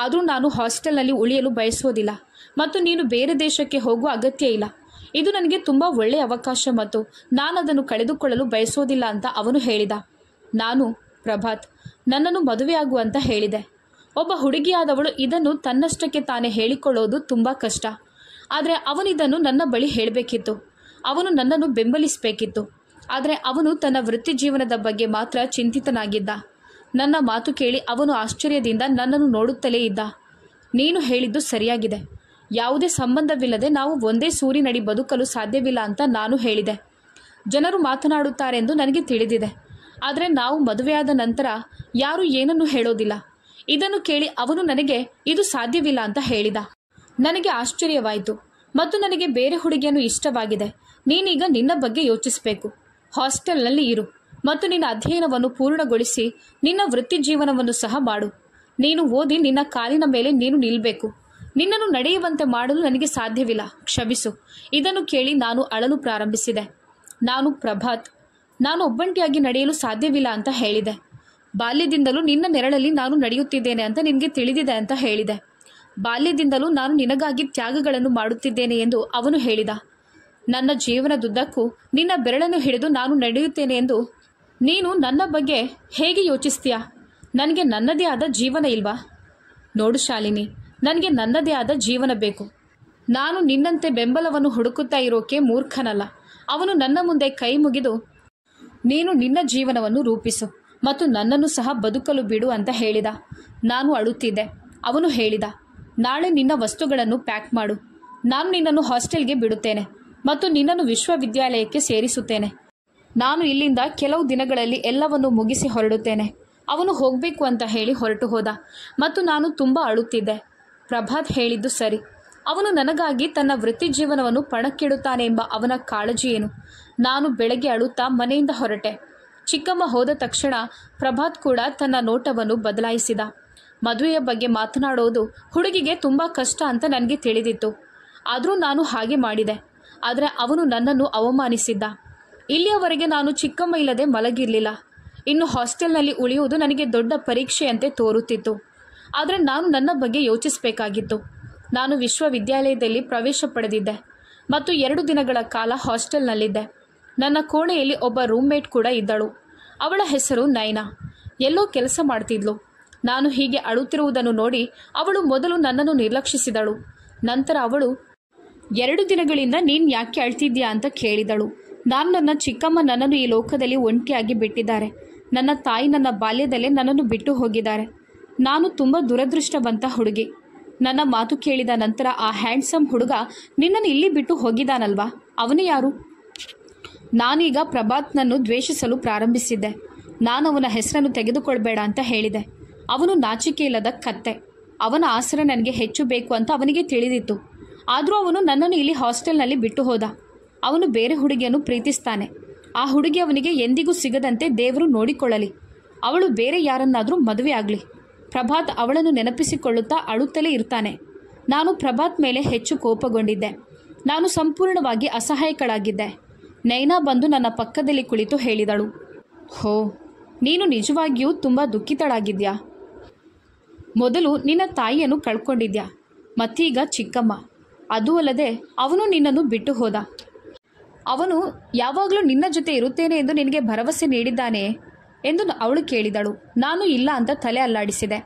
ಆದರೂ ನಾನು ಹಾಸ್ಟೆಲ್ನಲ್ಲಿ ಉಳಿಯಲು ಬಯಸೋದಿಲ್ಲ ಮತ್ತು ನೀನು ಬೇರೆ ದೇಶಕ್ಕೆ ಹೋಗುವ ಅಗತ್ಯ ಇಲ್ಲ. ಇದು ನನಗೆ ತುಂಬ ಒಳ್ಳೆಯ ಅವಕಾಶ ಮತ್ತು ನಾನು ಅದನ್ನು ಕಳೆದುಕೊಳ್ಳಲು ಬಯಸೋದಿಲ್ಲ ಅಂತ ಅವನು ಹೇಳಿದ. ನಾನು, ಪ್ರಭಾತ್, ನನ್ನನ್ನು ಮದುವೆಯಾಗು ಅಂತ ಹೇಳಿದೆ. ಒಬ್ಬ ಹುಡುಗಿಯಾದವಳು ಇದನ್ನು ತನ್ನಷ್ಟಕ್ಕೆ ತಾನೇ ಹೇಳಿಕೊಳ್ಳೋದು ತುಂಬ ಕಷ್ಟ. ಆದರೆ ಅವನಿದನ್ನು ನನ್ನ ಬಳಿ ಹೇಳಬೇಕಿತ್ತು. ಅವನು ನನ್ನನ್ನು ಬೆಂಬಲಿಸಬೇಕಿತ್ತು. ಆದರೆ ಅವನು ತನ್ನ ವೃತ್ತಿ ಜೀವನದ ಬಗ್ಗೆ ಮಾತ್ರ ಚಿಂತಿತನಾಗಿದ್ದ. ನನ್ನ ಮಾತು ಕೇಳಿ ಅವನು ಆಶ್ಚರ್ಯದಿಂದ ನನ್ನನ್ನು ನೋಡುತ್ತಲೇ ಇದ್ದ. ನೀನು ಹೇಳಿದ್ದು ಸರಿಯಾಗಿದೆ. ಯಾವುದೇ ಸಂಬಂಧವಿಲ್ಲದೆ ನಾವು ಒಂದೇ ಸೂರಿನಡಿ ಬದುಕಲು ಸಾಧ್ಯವಿಲ್ಲ ಅಂತ ನಾನು ಹೇಳಿದೆ. ಜನರು ಮಾತನಾಡುತ್ತಾರೆಂದು ನನಗೆ ತಿಳಿದಿದೆ. ಆದರೆ ನಾವು ಮದುವೆಯಾದ ನಂತರ ಯಾರೂ ಏನನ್ನೂ ಹೇಳೋದಿಲ್ಲ. ಇದನ್ನು ಕೇಳಿ ಅವನು ನನಗೆ ಇದು ಸಾಧ್ಯವಿಲ್ಲ ಅಂತ ಹೇಳಿದ. ನನಗೆ ಆಶ್ಚರ್ಯವಾಯಿತು ಮತ್ತು ನನಗೆ ಬೇರೆ ಹುಡುಗಿಯನ್ನು ಇಷ್ಟವಾಗಿದೆ. ನೀನೀಗ ನಿನ್ನ ಬಗ್ಗೆ ಯೋಚಿಸಬೇಕು. ಹಾಸ್ಟೆಲ್ನಲ್ಲಿ ಇರು ಮತ್ತು ನಿನ್ನ ಅಧ್ಯಯನವನ್ನು ಪೂರ್ಣಗೊಳಿಸಿ ನಿನ್ನ ವೃತ್ತಿ ಜೀವನವನ್ನು ಸಹ ಮಾಡು. ನೀನು ಓದಿ ನಿನ್ನ ಕಾಲಿನ ಮೇಲೆ ನೀನು ನಿಲ್ಲಬೇಕು. ನಿನ್ನನ್ನು ನಡೆಯುವಂತೆ ಮಾಡಲು ನನಗೆ ಸಾಧ್ಯವಿಲ್ಲ, ಕ್ಷಮಿಸು. ಇದನ್ನು ಕೇಳಿ ನಾನು ಅಳಲು ಪ್ರಾರಂಭಿಸಿದೆ. ನಾನು ಪ್ರಭಾತ್, ನಾನು ಒಬ್ಬಂಟಿಯಾಗಿ ನಡೆಯಲು ಸಾಧ್ಯವಿಲ್ಲ ಅಂತ ಹೇಳಿದೆ. ಬಾಲ್ಯದಿಂದಲೂ ನಿನ್ನ ನೆರಳಲ್ಲಿ ನಾನು ನಡೆಯುತ್ತಿದ್ದೇನೆ ಅಂತ ನಿನಗೆ ತಿಳಿದಿದೆ ಅಂತ ಹೇಳಿದೆ. ಬಾಲ್ಯದಿಂದಲೂ ನಾನು ನಿನಗಾಗಿ ತ್ಯಾಗಗಳನ್ನು ಮಾಡುತ್ತಿದ್ದೇನೆ ಎಂದು ಅವನು ಹೇಳಿದ. ನನ್ನ ಜೀವನದುದ್ದಕ್ಕೂ ನಿನ್ನ ಬೆರಳನ್ನು ಹಿಡಿದು ನಾನು ನಡೆಯುತ್ತೇನೆ ಎಂದು ನೀನು ನನ್ನ ಬಗ್ಗೆ ಹೇಗೆ ಯೋಚಿಸ್ತೀಯಾ? ನನಗೆ ನನ್ನದೇ ಆದ ಜೀವನ ಇಲ್ವಾ? ನೋಡು ಶಾಲಿನಿ, ನನಗೆ ನನ್ನದೇ ಆದ ಜೀವನ ಬೇಕು. ನಾನು ನಿನ್ನಂತೆ ಬೆಂಬಲವನ್ನು ಹುಡುಕುತ್ತಾ ಇರೋಕೆ ಮೂರ್ಖನಲ್ಲ. ಅವನು ನನ್ನ ಮುಂದೆ ಕೈ ಮುಗಿದು, ನೀನು ನಿನ್ನ ಜೀವನವನ್ನು ರೂಪಿಸು ಮತ್ತು ನನ್ನನ್ನು ಸಹ ಬದುಕಲು ಬಿಡು ಅಂತ ಹೇಳಿದ. ನಾನು ಅಳುತ್ತಿದ್ದೆ. ಅವನು ಹೇಳಿದ, ನಾಳೆ ನಿನ್ನ ವಸ್ತುಗಳನ್ನು ಪ್ಯಾಕ್ ಮಾಡು. ನಾನು ನಿನ್ನನ್ನು ಹಾಸ್ಟೆಲ್ಗೆ ಬಿಡುತ್ತೇನೆ ಮತ್ತು ನಿನ್ನನ್ನು ವಿಶ್ವವಿದ್ಯಾಲಯಕ್ಕೆ ಸೇರಿಸುತ್ತೇನೆ. ನಾನು ಇಲ್ಲಿಂದ ಕೆಲವು ದಿನಗಳಲ್ಲಿ ಎಲ್ಲವನ್ನು ಮುಗಿಸಿ ಹೊರಡುತ್ತೇನೆ. ಅವನು ಹೋಗಬೇಕು ಅಂತ ಹೇಳಿ ಹೊರಟು ಹೋದ ಮತ್ತು ನಾನು ತುಂಬ ಅಳುತ್ತಿದ್ದೆ. ಪ್ರಭಾತ್ ಹೇಳಿದ್ದು ಸರಿ. ಅವನು ನನಗಾಗಿ ತನ್ನ ವೃತ್ತಿ ಜೀವನವನ್ನು ಪಣಕ್ಕಿಡುತ್ತಾನೆ ಎಂಬ ಅವನ ಕಾಳಜಿ ಏನು? ನಾನು ಬೆಳಗ್ಗೆ ಅಳುತ್ತಾ ಮನೆಯಿಂದ ಹೊರಟೆ. ಚಿಕ್ಕಮ್ಮ ಹೋದ ತಕ್ಷಣ ಪ್ರಭಾತ್ ಕೂಡ ತನ್ನ ನೋಟವನ್ನು ಬದಲಾಯಿಸಿದ. ಮದುವೆಯ ಬಗ್ಗೆ ಮಾತನಾಡೋದು ಹುಡುಗಿಗೆ ತುಂಬ ಕಷ್ಟ ಅಂತ ನನಗೆ ತಿಳಿದಿತ್ತು. ಆದರೂ ನಾನು ಹಾಗೆ ಮಾಡಿದೆ. ಆದರೆ ಅವನು ನನ್ನನ್ನು ಅವಮಾನಿಸಿದ್ದ. ಇಲ್ಲಿಯವರೆಗೆ ನಾನು ಚಿಕ್ಕಮ್ಮ ಇಲ್ಲದೆ ಮಲಗಿರಲಿಲ್ಲ. ಇನ್ನು ಹಾಸ್ಟೆಲ್ನಲ್ಲಿ ಉಳಿಯುವುದು ನನಗೆ ದೊಡ್ಡ ಪರೀಕ್ಷೆಯಂತೆ ತೋರುತ್ತಿತ್ತು. ಆದರೆ ನಾನು ನನ್ನ ಬಗ್ಗೆ ಯೋಚಿಸಬೇಕಾಗಿತ್ತು. ನಾನು ವಿಶ್ವವಿದ್ಯಾಲಯದಲ್ಲಿ ಪ್ರವೇಶ ಪಡೆದಿದ್ದೆ ಮತ್ತು 2 ದಿನಗಳ ಕಾಲ ಹಾಸ್ಟೆಲ್ನಲ್ಲಿದ್ದೆ. ನನ್ನ ಕೋಣೆಯಲ್ಲಿ ಒಬ್ಬ ರೂಮ್ಮೇಟ್ ಕೂಡ ಇದ್ದಳು. ಅವಳ ಹೆಸರು ನೈನಾ. ಎಲ್ಲೋ ಕೆಲಸ ಮಾಡ್ತಿದ್ಲು. ನಾನು ಹೀಗೆ ಅಳುತ್ತಿರುವುದನ್ನು ನೋಡಿ ಅವಳು ಮೊದಲು ನನ್ನನ್ನು ನಿರ್ಲಕ್ಷಿಸಿದಳು. ನಂತರ ಅವಳು, 2 ದಿನಗಳಿಂದ ನೀನು ಯಾಕೆ ಅಳ್ತಿದ್ಯಾ ಅಂತ ಕೇಳಿದಳು. ನಾನು ನನ್ನ ಚಿಕ್ಕಮ್ಮ ನನ್ನನ್ನು ಈ ಲೋಕದಲ್ಲಿ ಒಂಟಿಯಾಗಿ ಬಿಟ್ಟಿದ್ದಾರೆ. ನನ್ನ ತಾಯಿ ನನ್ನ ಬಾಲ್ಯದಲ್ಲೇ ನನ್ನನ್ನು ಬಿಟ್ಟು ಹೋಗಿದ್ದಾರೆ. ನಾನು ತುಂಬ ದುರದೃಷ್ಟವಂತ ಹುಡುಗಿ. ನನ್ನ ಮಾತು ಕೇಳಿದ ನಂತರ ಆ ಹ್ಯಾಂಡ್ಸಮ್ ಹುಡುಗ ನಿನ್ನನ್ನು ಇಲ್ಲಿ ಬಿಟ್ಟು ಹೋಗಿದ್ದಾನಲ್ವಾ? ಅವನು ಯಾರು? ನಾನೀಗ ಪ್ರಭಾತ್ನನ್ನು ದ್ವೇಷಿಸಲು ಪ್ರಾರಂಭಿಸಿದ್ದೆ. ನಾನು ಅವನ ಹೆಸರನ್ನು ತೆಗೆದುಕೊಳ್ಬೇಡ ಅಂತ ಹೇಳಿದೆ. ಅವನು ನಾಚಿಕೆ ಇಲ್ಲದ ಕತ್ತೆ. ಅವನ ಆಸರೆ ನನಗೆ ಹೆಚ್ಚು ಬೇಕು ಅಂತ ಅವನಿಗೆ ತಿಳಿದಿತ್ತು. ಆದರೂ ಅವನು ನನ್ನನ್ನು ಇಲ್ಲಿ ಹಾಸ್ಟೆಲ್ನಲ್ಲಿ ಬಿಟ್ಟು ಹೋದ. ಅವನು ಬೇರೆ ಹುಡುಗಿಯನ್ನು ಪ್ರೀತಿಸ್ತಾನೆ. ಆ ಹುಡುಗಿ ಅವನಿಗೆ ಎಂದಿಗೂ ಸಿಗದಂತೆ ದೇವರು ನೋಡಿಕೊಳ್ಳಲಿ. ಅವಳು ಬೇರೆ ಯಾರನ್ನಾದರೂ ಮದುವೆ ಆಗಲಿ. ಪ್ರಭಾತ್ ಅವಳನ್ನು ನೆನಪಿಸಿಕೊಳ್ಳುತ್ತಾ ಅಳುತ್ತಲೇ ಇರ್ತಾನೆ. ನಾನು ಪ್ರಭಾತ್ ಮೇಲೆ ಹೆಚ್ಚು ಕೋಪಗೊಂಡಿದ್ದೆ. ನಾನು ಸಂಪೂರ್ಣವಾಗಿ ಅಸಹಾಯಕಳಾಗಿದ್ದೆ. ನೈನಾ ಬಂದು ನನ್ನ ಪಕ್ಕದಲ್ಲಿ ಕುಳಿತು ಹೇಳಿದಳು, ಹೋ, ನೀನು ನಿಜವಾಗಿಯೂ ತುಂಬ ದುಃಖಿತಳಾಗಿದ್ಯಾ? ಮೊದಲು ನಿನ್ನ ತಾಯಿಯನ್ನು ಕಳ್ಕೊಂಡಿದ್ಯಾ, ಮತ್ತೀಗ ಚಿಕ್ಕಮ್ಮ. ಅದೂ ಅಲ್ಲದೆ ಅವನು ನಿನ್ನನ್ನು ಬಿಟ್ಟು ಹೋದ. ಅವನು ಯಾವಾಗಲೂ ನಿನ್ನ ಜೊತೆ ಇರುತ್ತೇನೆ ಎಂದು ನಿನಗೆ ಭರವಸೆ ನೀಡಿದ್ದಾನೆ ಎಂದು ಅವಳು ಕೇಳಿದಳು. ನಾನು ಇಲ್ಲ ಅಂತ ತಲೆ ಅಲ್ಲಾಡಿಸಿದೆ.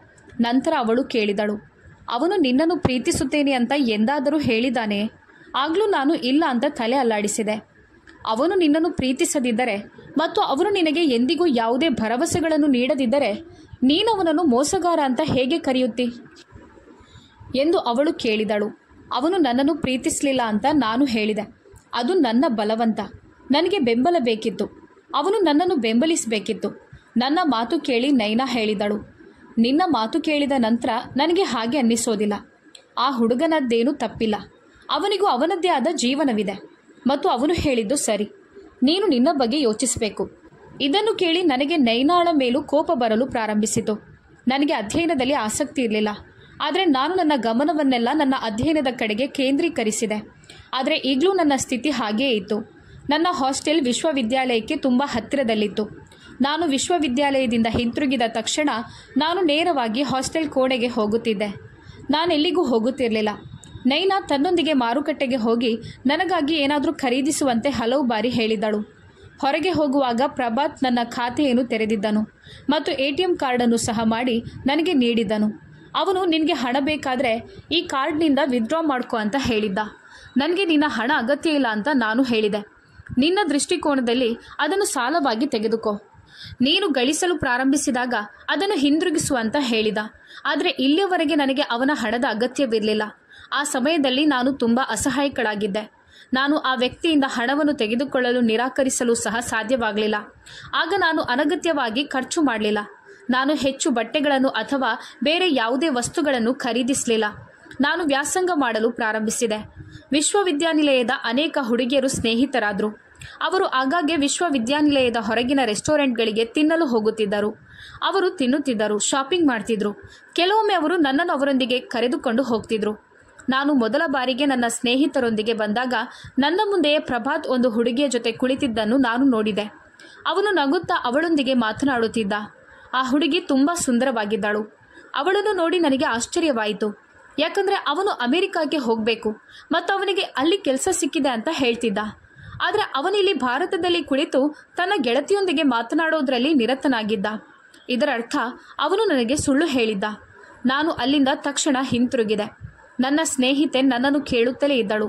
ನಂತರ ಅವಳು ಕೇಳಿದಳು, ಅವನು ನಿನ್ನನ್ನು ಪ್ರೀತಿಸುತ್ತೇನೆ ಅಂತ ಎಂದಾದರೂ ಹೇಳಿದ್ದಾನೆ? ಆಗಲೂ ನಾನು ಇಲ್ಲ ಅಂತ ತಲೆ ಅಲ್ಲಾಡಿಸಿದೆ. ಅವನು ನಿನ್ನನ್ನು ಪ್ರೀತಿಸದಿದ್ದರೆ ಮತ್ತು ಅವನು ನಿನಗೆ ಎಂದಿಗೂ ಯಾವುದೇ ಭರವಸೆಗಳನ್ನು ನೀಡದಿದ್ದರೆ ನೀನು ಅವನನ್ನು ಮೋಸಗಾರ ಅಂತ ಹೇಗೆ ಕರೆಯುತ್ತಿ ಎಂದು ಅವಳು ಕೇಳಿದಳು. ಅವನು ನನ್ನನ್ನು ಪ್ರೀತಿಸಲಿಲ್ಲ ಅಂತ ನಾನು ಹೇಳಿದೆ. ಅದು ನನ್ನ ಬಲವಂತ. ನನಗೆ ಬೆಂಬಲ ಬೇಕಿತ್ತು. ಅವನು ನನ್ನನ್ನು ಬೆಂಬಲಿಸಬೇಕಿತ್ತು. ನನ್ನ ಮಾತು ಕೇಳಿ ನೈನಾ ಹೇಳಿದಳು, ನಿನ್ನ ಮಾತು ಕೇಳಿದ ನಂತರ ನನಗೆ ಹಾಗೆ ಅನ್ನಿಸೋದಿಲ್ಲ. ಆ ಹುಡುಗನದ್ದೇನೂ ತಪ್ಪಿಲ್ಲ. ಅವನಿಗೂ ಅವನದ್ದೇ ಆದ ಜೀವನವಿದೆ ಮತ್ತು ಅವನು ಹೇಳಿದ್ದು ಸರಿ. ನೀನು ನಿನ್ನ ಬಗ್ಗೆ ಯೋಚಿಸಬೇಕು. ಇದನ್ನು ಕೇಳಿ ನನಗೆ ನೈನಾಳ ಮೇಲೂ ಕೋಪ ಬರಲು ಪ್ರಾರಂಭಿಸಿತು. ನನಗೆ ಅಧ್ಯಯನದಲ್ಲಿ ಆಸಕ್ತಿ ಇರಲಿಲ್ಲ. ಆದರೆ ನಾನು ನನ್ನ ಗಮನವನ್ನೆಲ್ಲ ನನ್ನ ಅಧ್ಯಯನದ ಕಡೆಗೆ ಕೇಂದ್ರೀಕರಿಸಿದೆ. ಆದರೆ ಈಗಲೂ ನನ್ನ ಸ್ಥಿತಿ ಹಾಗೇ ಇತ್ತು. ನನ್ನ ಹಾಸ್ಟೆಲ್ ವಿಶ್ವವಿದ್ಯಾಲಯಕ್ಕೆ ತುಂಬ ಹತ್ತಿರದಲ್ಲಿತ್ತು. ನಾನು ವಿಶ್ವವಿದ್ಯಾಲಯದಿಂದ ಹಿಂತಿರುಗಿದ ತಕ್ಷಣ ನಾನು ನೇರವಾಗಿ ಹಾಸ್ಟೆಲ್ ಕೋಣೆಗೆ ಹೋಗುತ್ತಿದ್ದೆ. ನಾನೆಲ್ಲಿಗೂ ಹೋಗುತ್ತಿರಲಿಲ್ಲ. ನೈನಾ ತನ್ನೊಂದಿಗೆ ಮಾರುಕಟ್ಟೆಗೆ ಹೋಗಿ ನನಗಾಗಿ ಏನಾದರೂ ಖರೀದಿಸುವಂತೆ ಹಲವು ಬಾರಿ ಹೇಳಿದಳು. ಹೊರಗೆ ಹೋಗುವಾಗ ಪ್ರಭಾತ್ ನನ್ನ ಖಾತೆಯನ್ನು ತೆರೆದಿದ್ದನು ಮತ್ತು ATM ಕಾರ್ಡನ್ನು ಸಹ ಮಾಡಿ ನನಗೆ ನೀಡಿದ್ದನು. ಅವನು ನಿನಗೆ ಹಣ ಬೇಕಾದರೆ ಈ ಕಾರ್ಡ್ನಿಂದ ವಿತ್ಡ್ರಾ ಮಾಡ್ಕೊ ಅಂತ ಹೇಳಿದ್ದ. ನನಗೆ ನಿನ್ನ ಹಣ ಅಗತ್ಯ ಇಲ್ಲ ಅಂತ ನಾನು ಹೇಳಿದೆ. ನಿನ್ನ ದೃಷ್ಟಿಕೋನದಲ್ಲಿ ಅದನ್ನು ಸಾಲವಾಗಿ ತೆಗೆದುಕೋ. ನೀನು ಗಳಿಸಲು ಪ್ರಾರಂಭಿಸಿದಾಗ ಅದನ್ನು ಹಿಂದಿರುಗಿಸುವಂತ ಹೇಳಿದ. ಆದರೆ ಇಲ್ಲಿಯವರೆಗೆ ನನಗೆ ಅವನ ಹಣದ ಅಗತ್ಯವಿರಲಿಲ್ಲ. ಆ ಸಮಯದಲ್ಲಿ ನಾನು ತುಂಬಾ ಅಸಹಾಯಕಳಾಗಿದ್ದೆ. ನಾನು ಆ ವ್ಯಕ್ತಿಯಿಂದ ಹಣವನ್ನು ತೆಗೆದುಕೊಳ್ಳಲು ನಿರಾಕರಿಸಲು ಸಹ ಸಾಧ್ಯವಾಗಲಿಲ್ಲ. ಆಗ ನಾನು ಅನಗತ್ಯವಾಗಿ ಖರ್ಚು ಮಾಡಲಿಲ್ಲ. ನಾನು ಹೆಚ್ಚು ಬಟ್ಟೆಗಳನ್ನು ಅಥವಾ ಬೇರೆ ಯಾವುದೇ ವಸ್ತುಗಳನ್ನು ಖರೀದಿಸಲಿಲ್ಲ. ನಾನು ವ್ಯಾಸಂಗ ಮಾಡಲು ಪ್ರಾರಂಭಿಸಿದೆ. ವಿಶ್ವವಿದ್ಯಾನಿಲಯದ ಅನೇಕ ಹುಡುಗಿಯರು ಸ್ನೇಹಿತರಾದರು. ಅವರು ಆಗಾಗ್ಗೆ ವಿಶ್ವವಿದ್ಯಾನಿಲಯದ ಹೊರಗಿನ ರೆಸ್ಟೋರೆಂಟ್ಗಳಿಗೆ ತಿನ್ನಲು ಹೋಗುತ್ತಿದ್ದರು. ಅವರು ತಿನ್ನುತ್ತಿದ್ದರು, ಶಾಪಿಂಗ್ ಮಾಡ್ತಿದ್ರು. ಕೆಲವೊಮ್ಮೆ ಅವರು ನನ್ನನ್ನು ಅವರೊಂದಿಗೆ ಕರೆದುಕೊಂಡು ಹೋಗ್ತಿದ್ರು. ನಾನು ಮೊದಲ ಬಾರಿಗೆ ನನ್ನ ಸ್ನೇಹಿತರೊಂದಿಗೆ ಬಂದಾಗ ನನ್ನ ಮುಂದೆಯೇ ಪ್ರಭಾತ್ ಒಂದು ಹುಡುಗಿಯ ಜೊತೆ ಕುಳಿತಿದ್ದನ್ನು ನಾನು ನೋಡಿದೆ. ಅವನು ನಗುತ್ತಾ ಅವಳೊಂದಿಗೆ ಮಾತನಾಡುತ್ತಿದ್ದ. ಆ ಹುಡುಗಿ ತುಂಬ ಸುಂದರವಾಗಿದ್ದಳು. ಅವಳನ್ನು ನೋಡಿ ನನಗೆ ಆಶ್ಚರ್ಯವಾಯಿತು. ಯಾಕಂದರೆ ಅವನು ಅಮೆರಿಕಾಗೆ ಹೋಗಬೇಕು ಮತ್ತು ಅವನಿಗೆ ಅಲ್ಲಿ ಕೆಲಸ ಸಿಕ್ಕಿದೆ ಅಂತ ಹೇಳ್ತಿದ್ದ. ಆದರೆ ಅವನಿಲ್ಲಿ ಭಾರತದಲ್ಲಿ ಕುಳಿತು ತನ್ನ ಗೆಳತಿಯೊಂದಿಗೆ ಮಾತನಾಡೋದ್ರಲ್ಲಿ ನಿರತನಾಗಿದ್ದ. ಇದರ ಅರ್ಥ ಅವನು ನನಗೆ ಸುಳ್ಳು ಹೇಳಿದ್ದ. ನಾನು ಅಲ್ಲಿಂದ ತಕ್ಷಣ ಹಿಂತಿರುಗಿದೆ. ನನ್ನ ಸ್ನೇಹಿತೆ ನನ್ನನ್ನು ಕೇಳುತ್ತಲೇ ಇದ್ದಳು,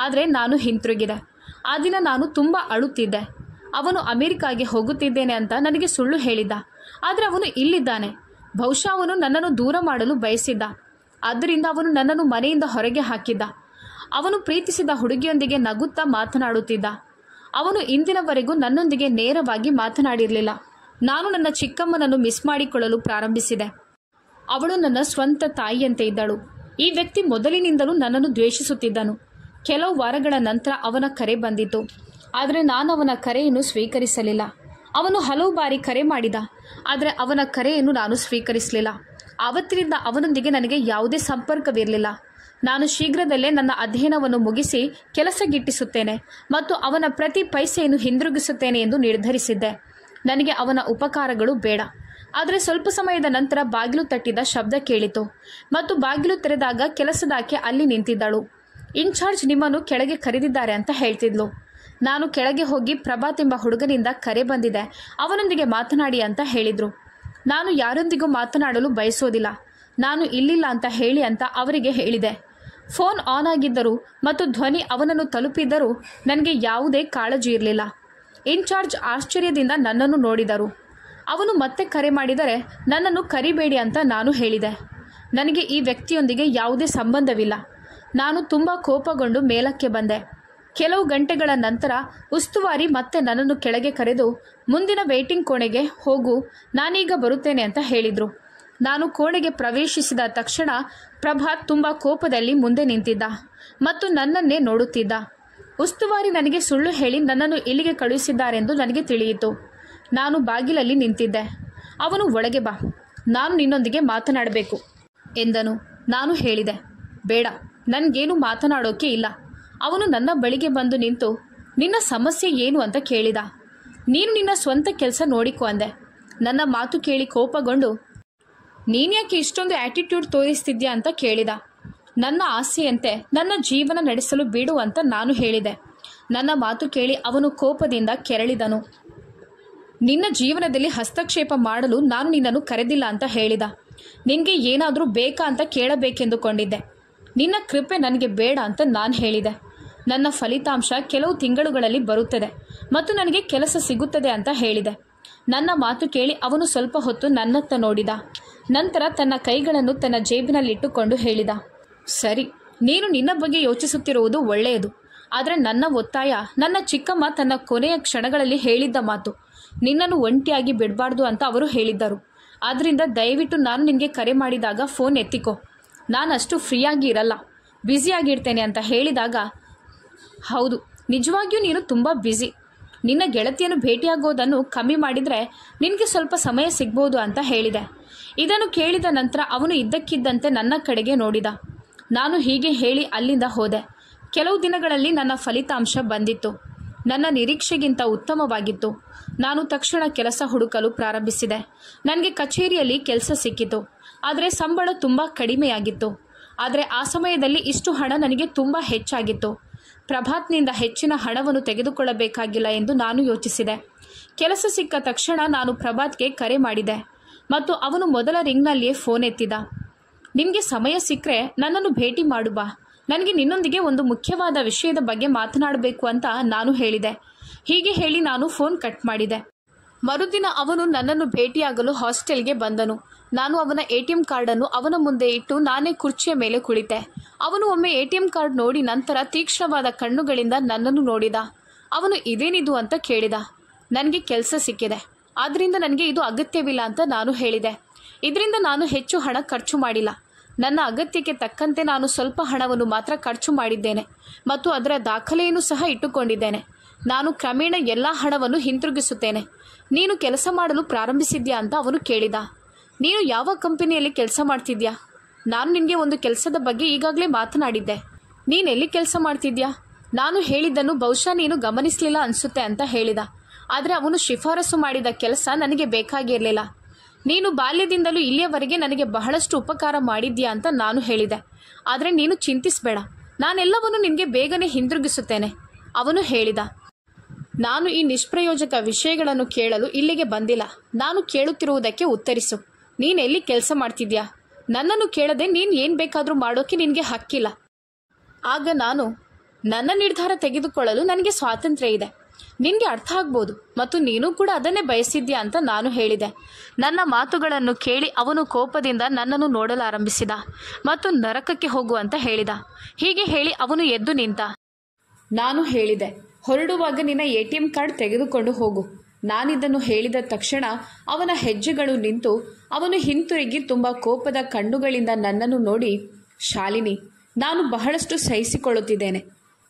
ಆದರೆ ನಾನು ಹಿಂತಿರುಗಿದೆ. ಆ ದಿನ ನಾನು ತುಂಬ ಅಳುತ್ತಿದ್ದೆ. ಅವನು ಅಮೆರಿಕಾಗೆ ಹೋಗುತ್ತಿದ್ದೇನೆ ಅಂತ ನನಗೆ ಸುಳ್ಳು ಹೇಳಿದ್ದ. ಆದರೆ ಅವನು ಇಲ್ಲಿದ್ದಾನೆ. ಬಹುಶಃ ಅವನು ನನ್ನನ್ನು ದೂರ ಮಾಡಲು ಬಯಸಿದ್ದ. ಆದ್ದರಿಂದ ಅವನು ನನ್ನನ್ನು ಮನೆಯಿಂದ ಹೊರಗೆ ಹಾಕಿದ್ದ. ಅವನು ಪ್ರೀತಿಸಿದ ಹುಡುಗಿಯೊಂದಿಗೆ ನಗುತ್ತಾ ಮಾತನಾಡುತ್ತಿದ್ದ. ಅವನು ಇಂದಿನವರೆಗೂ ನನ್ನೊಂದಿಗೆ ನೇರವಾಗಿ ಮಾತನಾಡಿರಲಿಲ್ಲ. ನಾನು ನನ್ನ ಚಿಕ್ಕಮ್ಮನನ್ನು ಮಿಸ್ ಮಾಡಿಕೊಳ್ಳಲು ಪ್ರಾರಂಭಿಸಿದೆ. ಅವಳು ನನ್ನ ಸ್ವಂತ ತಾಯಿಯಂತೆ ಇದ್ದಳು. ಈ ವ್ಯಕ್ತಿ ಮೊದಲಿನಿಂದಲೂ ನನ್ನನ್ನು ದ್ವೇಷಿಸುತ್ತಿದ್ದನು. ಕೆಲವು ವಾರಗಳ ನಂತರ ಅವನ ಕರೆ ಬಂದಿತು. ಆದರೆ ನಾನು ಅವನ ಕರೆಯನ್ನು ಸ್ವೀಕರಿಸಲಿಲ್ಲ. ಅವನು ಹಲವು ಬಾರಿ ಕರೆ ಮಾಡಿದ, ಆದರೆ ಅವನ ಕರೆಯನ್ನು ನಾನು ಸ್ವೀಕರಿಸಲಿಲ್ಲ. ಆವತ್ತಿನಿಂದ ಅವನೊಂದಿಗೆ ನನಗೆ ಯಾವುದೇ ಸಂಪರ್ಕವಿರಲಿಲ್ಲ. ನಾನು ಶೀಘ್ರದಲ್ಲೇ ನನ್ನ ಅಧ್ಯಯನವನ್ನು ಮುಗಿಸಿ ಕೆಲಸ ಗಿಟ್ಟಿಸುತ್ತೇನೆ ಮತ್ತು ಅವನ ಪ್ರತಿ ಪೈಸೆಯನ್ನು ಹಿಂದಿರುಗಿಸುತ್ತೇನೆ ಎಂದು ನಿರ್ಧರಿಸಿದ್ದೆ. ನನಗೆ ಅವನ ಉಪಕಾರಗಳು ಬೇಡ. ಆದರೆ ಸ್ವಲ್ಪ ಸಮಯದ ನಂತರ ಬಾಗಿಲು ತಟ್ಟಿದ ಶಬ್ದ ಕೇಳಿತು ಮತ್ತು ಬಾಗಿಲು ತೆರೆದಾಗ ಕೆಲಸದಾಕೆ ಅಲ್ಲಿ ನಿಂತಿದ್ದಳು. ಇನ್ಚಾರ್ಜ್ ನಿಮ್ಮನ್ನು ಕೆಳಗೆ ಕರೆದಿದ್ದಾರೆ ಅಂತ ಹೇಳ್ತಿದ್ಲು. ನಾನು ಕೆಳಗೆ ಹೋಗಿ ಪ್ರಭಾತ್ ಎಂಬ ಹುಡುಗನಿಂದ ಕರೆ ಬಂದಿದೆ, ಅವನೊಂದಿಗೆ ಮಾತನಾಡಿ ಅಂತ ಹೇಳಿದರು. ನಾನು ಯಾರೊಂದಿಗೂ ಮಾತನಾಡಲು ಬಯಸೋದಿಲ್ಲ, ನಾನು ಇಲ್ಲಿಲ್ಲ ಅಂತ ಹೇಳಿ ಅಂತ ಅವರಿಗೆ ಹೇಳಿದೆ. ಫೋನ್ ಆನ್ ಆಗಿದ್ದರೂ ಮತ್ತು ಧ್ವನಿ ಅವನನ್ನು ತಲುಪಿದ್ದರೂ ನನಗೆ ಯಾವುದೇ ಕಾಳಜಿ ಇರಲಿಲ್ಲ. ಇನ್ಚಾರ್ಜ್ ಆಶ್ಚರ್ಯದಿಂದ ನನ್ನನ್ನು ನೋಡಿದರು. ಅವನು ಮತ್ತೆ ಕರೆ ಮಾಡಿದರೆ ನನ್ನನ್ನು ಕರಿಬೇಡಿ ಅಂತ ನಾನು ಹೇಳಿದೆ. ನನಗೆ ಈ ವ್ಯಕ್ತಿಯೊಂದಿಗೆ ಯಾವುದೇ ಸಂಬಂಧವಿಲ್ಲ. ನಾನು ತುಂಬ ಕೋಪಗೊಂಡು ಮೇಲಕ್ಕೆ ಬಂದೆ. ಕೆಲವು ಗಂಟೆಗಳ ನಂತರ ಉಸ್ತುವಾರಿ ಮತ್ತೆ ನನ್ನನ್ನು ಕೆಳಗೆ ಕರೆದು ಮುಂದಿನ ವೇಟಿಂಗ್ ಕೋಣೆಗೆ ಹೋಗು, ನಾನೀಗ ಬರುತ್ತೇನೆ ಅಂತ ಹೇಳಿದರು. ನಾನು ಕೋಣೆಗೆ ಪ್ರವೇಶಿಸಿದ ತಕ್ಷಣ ಪ್ರಭಾತ್ ತುಂಬ ಕೋಪದಲ್ಲಿ ಮುಂದೆ ನಿಂತಿದ್ದ ಮತ್ತು ನನ್ನನ್ನೇ ನೋಡುತ್ತಿದ್ದ. ಉಸ್ತುವಾರಿ ನನಗೆ ಸುಳ್ಳು ಹೇಳಿ ನನ್ನನ್ನು ಇಲ್ಲಿಗೆ ಕಳುಹಿಸಿದ್ದಾರೆಂದು ನನಗೆ ತಿಳಿಯಿತು. ನಾನು ಬಾಗಿಲಲ್ಲಿ ನಿಂತಿದ್ದೆ. ಅವನು ಒಳಗೆ ಬಾ, ನಾನು ನಿನ್ನೊಂದಿಗೆ ಮಾತನಾಡಬೇಕು ಎಂದನು. ನಾನು ಹೇಳಿದೆ, ಬೇಡ, ನನಗೇನು ಮಾತನಾಡೋಕೆ ಇಲ್ಲ. ಅವನು ನನ್ನ ಬಳಿಗೆ ಬಂದು ನಿಂತು ನಿನ್ನ ಸಮಸ್ಯೆ ಏನು ಅಂತ ಕೇಳಿದ. ನೀನು ನಿನ್ನ ಸ್ವಂತ ಕೆಲಸ ನೋಡಿಕೊ ಅಂದೆ. ನನ್ನ ಮಾತು ಕೇಳಿ ಕೋಪಗೊಂಡು ನೀನ್ಯಾಕೆ ಇಷ್ಟೊಂದು ಆ್ಯಟಿಟ್ಯೂಡ್ ತೋರಿಸ್ತಿದ್ಯಾ ಅಂತ ಕೇಳಿದ. ನನ್ನ ಆಸೆಯಂತೆ ನನ್ನ ಜೀವನ ನಡೆಸಲು ಬಿಡು ಅಂತ ನಾನು ಹೇಳಿದೆ. ನನ್ನ ಮಾತು ಕೇಳಿ ಅವನು ಕೋಪದಿಂದ ಕೆರಳಿದನು. ನಿನ್ನ ಜೀವನದಲ್ಲಿ ಹಸ್ತಕ್ಷೇಪ ಮಾಡಲು ನಾನು ನಿನ್ನನ್ನು ಕರೆದಿಲ್ಲ ಅಂತ ಹೇಳಿದ. ನಿನಗೆ ಏನಾದರೂ ಬೇಕಾ ಅಂತ ಕೇಳಬೇಕೆಂದುಕೊಂಡಿದ್ದೆ. ನಿನ್ನ ಕೃಪೆ ನನಗೆ ಬೇಡ ಅಂತ ನಾನು ಹೇಳಿದೆ. ನನ್ನ ಫಲಿತಾಂಶ ಕೆಲವು ತಿಂಗಳುಗಳಲ್ಲಿ ಬರುತ್ತದೆ ಮತ್ತು ನನಗೆ ಕೆಲಸ ಸಿಗುತ್ತದೆ ಅಂತ ಹೇಳಿದೆ. ನನ್ನ ಮಾತು ಕೇಳಿ ಅವನು ಸ್ವಲ್ಪ ಹೊತ್ತು ನನ್ನತ್ತ ನೋಡಿದ. ನಂತರ ತನ್ನ ಕೈಗಳನ್ನು ತನ್ನ ಜೇಬಿನಲ್ಲಿಟ್ಟುಕೊಂಡು ಹೇಳಿದ, ಸರಿ, ನೀನು ನಿನ್ನ ಬಗ್ಗೆ ಯೋಚಿಸುತ್ತಿರುವುದು ಒಳ್ಳೆಯದು. ಆದರೆ ನನ್ನ ಒತ್ತಾಯ ನನ್ನ ಚಿಕ್ಕಮ್ಮ ತನ್ನ ಕೊನೆಯ ಕ್ಷಣಗಳಲ್ಲಿ ಹೇಳಿದ್ದ ಮಾತು, ನಿನ್ನನ್ನು ಒಂಟಿಯಾಗಿ ಬಿಡಬಾರ್ದು ಅಂತ ಅವರು ಹೇಳಿದ್ದರು. ಆದ್ದರಿಂದ ದಯವಿಟ್ಟು ನಾನು ನಿನಗೆ ಕರೆ ಮಾಡಿದಾಗ ಫೋನ್ ಎತ್ತಿಕೋ, ನಾನು ಅಷ್ಟು ಫ್ರೀಯಾಗಿ ಇರಲ್ಲ, ಬ್ಯುಸಿಯಾಗಿರ್ತೇನೆ ಅಂತ ಹೇಳಿದಾಗ, ಹೌದು, ನಿಜವಾಗಿಯೂ ನೀನು ತುಂಬ ಬ್ಯುಸಿ. ನಿನ್ನ ಗೆಳತಿಯನ್ನು ಭೇಟಿಯಾಗೋದನ್ನು ಕಮ್ಮಿ ಮಾಡಿದರೆ ನಿನಗೆ ಸ್ವಲ್ಪ ಸಮಯ ಸಿಗ್ಬೋದು ಅಂತ ಹೇಳಿದೆ. ಇದನ್ನು ಕೇಳಿದ ನಂತರ ಅವನು ಇದ್ದಕ್ಕಿದ್ದಂತೆ ನನ್ನ ಕಡೆಗೆ ನೋಡಿದ. ನಾನು ಹೀಗೆ ಹೇಳಿ ಅಲ್ಲಿಂದ ಹೋದೆ. ಕೆಲವು ದಿನಗಳಲ್ಲಿ ನನ್ನ ಫಲಿತಾಂಶ ಬಂದಿತ್ತು. ನನ್ನ ನಿರೀಕ್ಷೆಗಿಂತ ಉತ್ತಮವಾಗಿತ್ತು. ನಾನು ತಕ್ಷಣ ಕೆಲಸ ಹುಡುಕಲು ಪ್ರಾರಂಭಿಸಿದೆ. ನನಗೆ ಕಚೇರಿಯಲ್ಲಿ ಕೆಲಸ ಸಿಕ್ಕಿತು, ಆದರೆ ಸಂಬಳ ತುಂಬ ಕಡಿಮೆಯಾಗಿತ್ತು. ಆದರೆ ಆ ಸಮಯದಲ್ಲಿ ಇಷ್ಟು ಹಣ ನನಗೆ ತುಂಬ ಹೆಚ್ಚಾಗಿತ್ತು. ಪ್ರಭಾತ್ನಿಂದ ಹೆಚ್ಚಿನ ಹಣವನ್ನು ತೆಗೆದುಕೊಳ್ಳಬೇಕಾಗಿಲ್ಲ ಎಂದು ನಾನು ಯೋಚಿಸಿದೆ. ಕೆಲಸ ಸಿಕ್ಕ ತಕ್ಷಣ ನಾನು ಪ್ರಭಾತ್ಗೆ ಕರೆ ಮಾಡಿದೆ ಮತ್ತು ಅವನು ಮೊದಲ ರಿಂಗ್ನಲ್ಲಿಯೇ ಫೋನ್ ಎತ್ತಿದ. ನಿಮಗೆ ಸಮಯ ಸಿಕ್ಕರೆ ನನ್ನನ್ನು ಭೇಟಿ ಮಾಡು ಬಾ, ನನಗೆ ನಿನ್ನೊಂದಿಗೆ ಒಂದು ಮುಖ್ಯವಾದ ವಿಷಯದ ಬಗ್ಗೆ ಮಾತನಾಡಬೇಕು ಅಂತ ನಾನು ಹೇಳಿದೆ. ಹೀಗೆ ಹೇಳಿ ನಾನು ಫೋನ್ ಕಟ್ ಮಾಡಿದೆ. ಮರುದಿನ ಅವನು ನನ್ನನ್ನು ಭೇಟಿಯಾಗಲು ಹಾಸ್ಟೆಲ್ಗೆ ಬಂದನು. ನಾನು ಅವನ ATM ಕಾರ್ಡನ್ನು ಅವನ ಮುಂದೆ ಇಟ್ಟು ನಾನೇ ಕುರ್ಚಿಯ ಮೇಲೆ ಕುಳಿತೆ. ಅವನು ಒಮ್ಮೆ ATM ಕಾರ್ಡ್ ನೋಡಿ ನಂತರ ತೀಕ್ಷ್ಣವಾದ ಕಣ್ಣುಗಳಿಂದ ನನ್ನನ್ನು ನೋಡಿದ. ಅವನು ಇದೇನಿದು ಅಂತ ಕೇಳಿದ. ನನಗೆ ಕೆಲಸ ಸಿಕ್ಕಿದೆ, ಆದ್ದರಿಂದ ನನಗೆ ಇದು ಅಗತ್ಯವಿಲ್ಲ ಅಂತ ನಾನು ಹೇಳಿದೆ. ಇದರಿಂದ ನಾನು ಹೆಚ್ಚು ಹಣ ಖರ್ಚು ಮಾಡಿಲ್ಲ. ನನ್ನ ಅಗತ್ಯಕ್ಕೆ ತಕ್ಕಂತೆ ನಾನು ಸ್ವಲ್ಪ ಹಣವನ್ನು ಮಾತ್ರ ಖರ್ಚು ಮಾಡಿದ್ದೇನೆ ಮತ್ತು ಅದರ ದಾಖಲೆಯನ್ನು ಸಹ ಇಟ್ಟುಕೊಂಡಿದ್ದೇನೆ. ನಾನು ಕ್ರಮೇಣ ಎಲ್ಲ ಹಣವನ್ನು ಹಿಂತಿರುಗಿಸುತ್ತೇನೆ. ನೀನು ಕೆಲಸ ಮಾಡಲು ಪ್ರಾರಂಭಿಸಿದ್ಯಾ ಅಂತ ಅವನು ಕೇಳಿದ. ನೀನು ಯಾವ ಕಂಪನಿಯಲ್ಲಿ ಕೆಲಸ ಮಾಡ್ತಿದ್ಯಾ? ನಾನು ನಿನಗೆ ಒಂದು ಕೆಲಸದ ಬಗ್ಗೆ ಈಗಾಗಲೇ ಮಾತನಾಡಿದ್ದೆ. ನೀನೆಲ್ಲಿ ಕೆಲಸ ಮಾಡ್ತಿದ್ಯಾ? ನಾನು ಹೇಳಿದ್ದನ್ನು ಬಹುಶಃ ನೀನು ಗಮನಿಸಲಿಲ್ಲ ಅನಿಸುತ್ತೆ ಅಂತ ಹೇಳಿದ. ಆದರೆ ಅವನು ಶಿಫಾರಸು ಮಾಡಿದ ಕೆಲಸ ನನಗೆ ಬೇಕಾಗಿರಲಿಲ್ಲ. ನೀನು ಬಾಲ್ಯದಿಂದಲೂ ಇಲ್ಲಿಯವರೆಗೆ ನನಗೆ ಬಹಳಷ್ಟು ಉಪಕಾರ ಮಾಡಿದ್ಯಾ ಅಂತ ನಾನು ಹೇಳಿದೆ. ಆದರೆ ನೀನು ಚಿಂತಿಸಬೇಡ, ನಾನೆಲ್ಲವನ್ನು ನಿನಗೆ ಬೇಗನೆ ಹಿಂದಿರುಗಿಸುತ್ತೇನೆ ಅವನು ಹೇಳಿದ. ನಾನು ಈ ನಿಷ್ಪ್ರಯೋಜಕ ವಿಷಯಗಳನ್ನು ಕೇಳಲು ಇಲ್ಲಿಗೆ ಬಂದಿಲ್ಲ. ನಾನು ಕೇಳುತ್ತಿರುವುದಕ್ಕೆ ಉತ್ತರಿಸು. ನೀನೆಲ್ಲಿ ಕೆಲಸ ಮಾಡ್ತಿದ್ಯಾ? ನನ್ನನ್ನು ಕೇಳದೆ ನೀನು ಏನು ಬೇಕಾದರೂ ಮಾಡೋಕ್ಕೆ ನಿನಗೆ ಹಕ್ಕಿಲ್ಲ. ಆಗ ನಾನು, ನನ್ನ ನಿರ್ಧಾರ ತೆಗೆದುಕೊಳ್ಳಲು ನನಗೆ ಸ್ವಾತಂತ್ರ್ಯ ಇದೆ. ನಿನಗೆ ಅರ್ಥ ಆಗ್ಬೋದು ಮತ್ತು ನೀನು ಕೂಡ ಅದನ್ನೇ ಬಯಸಿದ್ಯಾ ಅಂತ ನಾನು ಹೇಳಿದೆ. ನನ್ನ ಮಾತುಗಳನ್ನು ಕೇಳಿ ಅವನು ಕೋಪದಿಂದ ನನ್ನನ್ನು ನೋಡಲಾರಂಭಿಸಿದ ಮತ್ತು ನರಕಕ್ಕೆ ಹೋಗು ಅಂತ ಹೇಳಿದ. ಹೀಗೆ ಹೇಳಿ ಅವನು ಎದ್ದು ನಿಂತ. ನಾನು ಹೇಳಿದೆ, ಹೊರಡುವಾಗ ನಿನ್ನ ATM ಕಾರ್ಡ್ ತೆಗೆದುಕೊಂಡು ಹೋಗು. ನಾನಿದನ್ನು ಹೇಳಿದ ತಕ್ಷಣ ಅವನ ಹೆಜ್ಜೆಗಳು ನಿಂತು ಅವನು ಹಿಂತಿರುಗಿ ತುಂಬ ಕೋಪದ ಕಣ್ಣುಗಳಿಂದ ನನ್ನನ್ನು ನೋಡಿ, ಶಾಲಿನಿ, ನಾನು ಬಹಳಷ್ಟು ಸಹಿಸಿಕೊಳ್ಳುತ್ತಿದ್ದೇನೆ.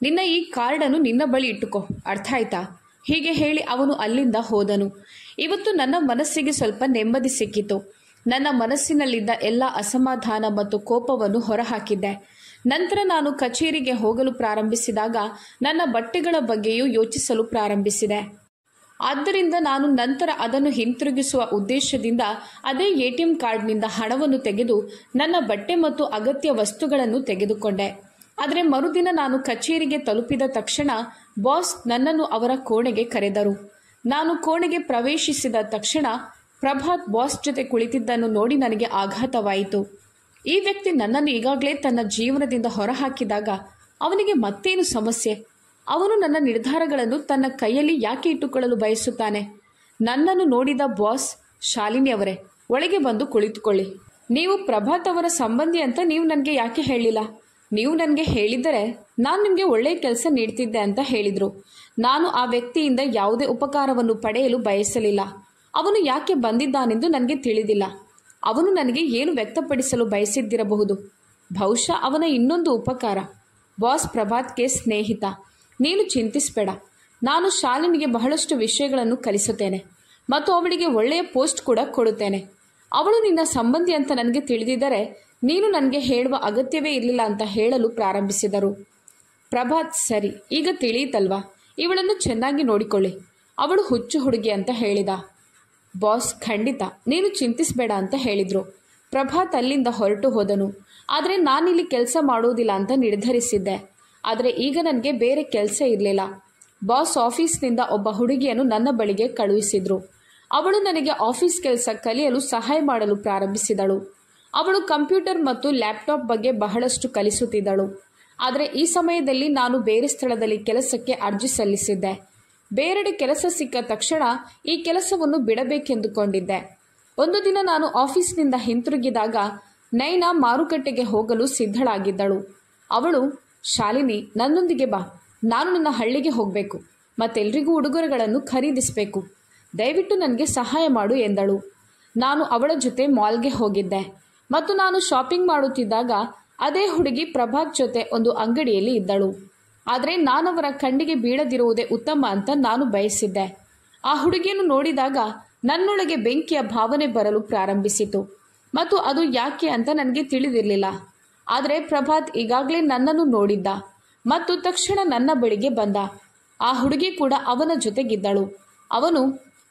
ನಿನ್ನ ಈ ಕಾರ್ಡನ್ನು ನಿನ್ನ ಬಳಿ ಇಟ್ಟುಕೋ, ಅರ್ಥ ಆಯ್ತಾ? ಹೀಗೆ ಹೇಳಿ ಅವನು ಅಲ್ಲಿಂದ ಹೋದನು. ಇವತ್ತು ನನ್ನ ಮನಸ್ಸಿಗೆ ಸ್ವಲ್ಪ ನೆಮ್ಮದಿ ಸಿಕ್ಕಿತು. ನನ್ನ ಮನಸ್ಸಿನಲ್ಲಿದ್ದ ಎಲ್ಲ ಅಸಮಾಧಾನ ಮತ್ತು ಕೋಪವನ್ನು ಹೊರಹಾಕಿದ್ದೆ. ನಂತರ ನಾನು ಕಚೇರಿಗೆ ಹೋಗಲು ಪ್ರಾರಂಭಿಸಿದಾಗ ನನ್ನ ಬಟ್ಟೆಗಳ ಬಗ್ಗೆಯೂ ಯೋಚಿಸಲು ಪ್ರಾರಂಭಿಸಿದೆ. ಆದ್ದರಿಂದ ನಾನು ನಂತರ ಅದನ್ನು ಹಿಂತಿರುಗಿಸುವ ಉದ್ದೇಶದಿಂದ ಅದೇ ATM ಕಾರ್ಡ್ನಿಂದ ಹಣವನ್ನು ತೆಗೆದು ನನ್ನ ಬಟ್ಟೆ ಮತ್ತು ಅಗತ್ಯ ವಸ್ತುಗಳನ್ನು ತೆಗೆದುಕೊಂಡೆ. ಆದರೆ ಮರುದಿನ ನಾನು ಕಚೇರಿಗೆ ತಲುಪಿದ ತಕ್ಷಣ ಬಾಸ್ ನನ್ನನ್ನು ಅವರ ಕೋಣೆಗೆ ಕರೆದರು. ನಾನು ಕೋಣೆಗೆ ಪ್ರವೇಶಿಸಿದ ತಕ್ಷಣ ಪ್ರಭಾತ್ ಬಾಸ್ ಜೊತೆ ಕುಳಿತಿದ್ದನ್ನು ನೋಡಿ ನನಗೆ ಆಘಾತವಾಯಿತು. ಈ ವ್ಯಕ್ತಿ ನನ್ನನ್ನು ಈಗಾಗಲೇ ತನ್ನ ಜೀವನದಿಂದ ಹೊರಹಾಕಿದಾಗ ಅವನಿಗೆ ಮತ್ತೇನು ಸಮಸ್ಯೆ? ಅವನು ನನ್ನ ನಿರ್ಧಾರಗಳನ್ನು ತನ್ನ ಕೈಯಲ್ಲಿ ಯಾಕೆ ಇಟ್ಟುಕೊಳ್ಳಲು ಬಯಸುತ್ತಾನೆ? ನನ್ನನ್ನು ನೋಡಿದ ಬಾಸ್, ಶಾಲಿನಿ ಅವರೇ, ಒಳಗೆ ಬಂದು ಕುಳಿತುಕೊಳ್ಳಿ. ನೀವು ಪ್ರಭಾತ್ ಅವರ ಸಂಬಂಧಿ ಅಂತ ನೀವು ನನಗೆ ಯಾಕೆ ಹೇಳಿಲ್ಲ? ನೀವು ನನಗೆ ಹೇಳಿದ್ದರೆ ನಾನು ನಿಮಗೆ ಒಳ್ಳೆಯ ಕೆಲಸ ನೀಡ್ತಿದ್ದೆ ಅಂತ ಹೇಳಿದರು. ನಾನು ಆ ವ್ಯಕ್ತಿಯಿಂದ ಯಾವುದೇ ಉಪಕಾರವನ್ನು ಪಡೆಯಲು ಬಯಸಲಿಲ್ಲ. ಅವನು ಯಾಕೆ ಬಂದಿದ್ದಾನೆಂದು ನನಗೆ ತಿಳಿದಿಲ್ಲ. ಅವನು ನನಗೆ ಏನು ವ್ಯಕ್ತಪಡಿಸಲು ಬಯಸಿದ್ದಿರಬಹುದು. ಬಹುಶಃ ಅವನ ಇನ್ನೊಂದು ಉಪಕಾರ. ಬಾಸ್ ಪ್ರಭಾತ್ಗೆ ಸ್ನೇಹಿತ. ನೀನು ಚಿಂತಿಸಬೇಡ, ನಾನು ಶಾಲಿನಿಗೆ ಬಹಳಷ್ಟು ವಿಷಯಗಳನ್ನು ಕಲಿಸುತ್ತೇನೆ ಮತ್ತು ಅವಳಿಗೆ ಒಳ್ಳೆಯ ಪೋಸ್ಟ್ ಕೂಡ ಕೊಡುತ್ತೇನೆ. ಅವಳು ನಿನ್ನ ಸಂಬಂಧಿ ಅಂತ ನನಗೆ ತಿಳಿದಿದ್ದರೆ ನೀನು ನನಗೆ ಹೇಳುವ ಅಗತ್ಯವೇ ಇರಲಿಲ್ಲ ಅಂತ ಹೇಳಲು ಪ್ರಾರಂಭಿಸಿದರು. ಪ್ರಭಾತ್, ಸರಿ, ಈಗ ತಿಳಿಯಿತಲ್ವಾ? ಇವಳನ್ನು ಚೆನ್ನಾಗಿ ನೋಡಿಕೊಳ್ಳಿ, ಅವಳು ಹುಚ್ಚು ಹುಡುಗಿ ಅಂತ ಹೇಳಿದ. ಬಾಸ್, ಖಂಡಿತ, ನೀನು ಚಿಂತಿಸಬೇಡ ಅಂತ ಹೇಳಿದರು. ಪ್ರಭಾತ್ ಅಲ್ಲಿಂದ ಹೊರಟು ಹೋದನು. ಆದರೆ ನಾನಿಲ್ಲಿ ಕೆಲಸ ಮಾಡುವುದಿಲ್ಲ ಅಂತ ನಿರ್ಧರಿಸಿದ್ದೆ. ಆದರೆ ಈಗ ನನಗೆ ಬೇರೆ ಕೆಲಸ ಇರಲಿಲ್ಲ. ಬಾಸ್ ಆಫೀಸ್ನಿಂದ ಒಬ್ಬ ಹುಡುಗಿಯನ್ನು ನನ್ನ ಬಳಿಗೆ ಕಳುಹಿಸಿದ್ರು. ಅವಳು ನನಗೆ ಆಫೀಸ್ ಕೆಲಸ ಕಲಿಯಲು ಸಹಾಯ ಮಾಡಲು ಪ್ರಾರಂಭಿಸಿದಳು. ಅವಳು ಕಂಪ್ಯೂಟರ್ ಮತ್ತು ಲ್ಯಾಪ್ಟಾಪ್ ಬಗ್ಗೆ ಬಹಳಷ್ಟು ಕಲಿಸುತ್ತಿದ್ದಳು. ಆದರೆ ಈ ಸಮಯದಲ್ಲಿ ನಾನು ಬೇರೆ ಸ್ಥಳದಲ್ಲಿ ಕೆಲಸಕ್ಕೆ ಅರ್ಜಿ ಸಲ್ಲಿಸಿದ್ದೆ. ಬೇರೆಡೆ ಕೆಲಸ ಸಿಕ್ಕ ತಕ್ಷಣ ಈ ಕೆಲಸವನ್ನು ಬಿಡಬೇಕೆಂದುಕೊಂಡಿದ್ದೆ. ಒಂದು ದಿನ ನಾನು ಆಫೀಸ್ನಿಂದ ಹಿಂತಿರುಗಿದಾಗ ನೈನಾ ಮಾರುಕಟ್ಟೆಗೆ ಹೋಗಲು ಸಿದ್ಧಳಾಗಿದ್ದಳು. ಅವಳು, ಶಾಲಿನಿ, ನನ್ನೊಂದಿಗೆ ಬಾ, ನಾನು ನನ್ನ ಹಳ್ಳಿಗೆ ಹೋಗಬೇಕು ಮತ್ತೆಲ್ರಿಗೂ ಉಡುಗೊರೆಗಳನ್ನು ಖರೀದಿಸಬೇಕು. ದಯವಿಟ್ಟು ನನಗೆ ಸಹಾಯ ಮಾಡು ಎಂದಳು. ನಾನು ಅವಳ ಜೊತೆ ಮಾಲ್ಗೆ ಹೋಗಿದ್ದೆ ಮತ್ತು ನಾನು ಶಾಪಿಂಗ್ ಮಾಡುತ್ತಿದ್ದಾಗ ಅದೇ ಹುಡುಗಿ ಪ್ರಭಾತ್ ಜೊತೆ ಒಂದು ಅಂಗಡಿಯಲ್ಲಿ ಇದ್ದಳು. ಆದರೆ ನಾನವರ ಕಣ್ಣಿಗೆ ಬೀಳದಿರುವುದೇ ಉತ್ತಮ ಅಂತ ನಾನು ಬಯಸಿದ್ದೆ. ಆ ಹುಡುಗಿಯನ್ನು ನೋಡಿದಾಗ ನನ್ನೊಳಗೆ ಬೆಂಕಿಯ ಭಾವನೆ ಬರಲು ಪ್ರಾರಂಭಿಸಿತು ಮತ್ತು ಅದು ಯಾಕೆ ಅಂತ ನನಗೆ ತಿಳಿದಿರಲಿಲ್ಲ. ಆದರೆ ಪ್ರಭಾತ್ ಈಗಾಗಲೇ ನನ್ನನ್ನು ನೋಡಿದ್ದ ಮತ್ತು ತಕ್ಷಣ ನನ್ನ ಬಳಿಗೆ ಬಂದ. ಆ ಹುಡುಗಿ ಕೂಡ ಅವನ ಜೊತೆಗಿದ್ದಳು. ಅವನು,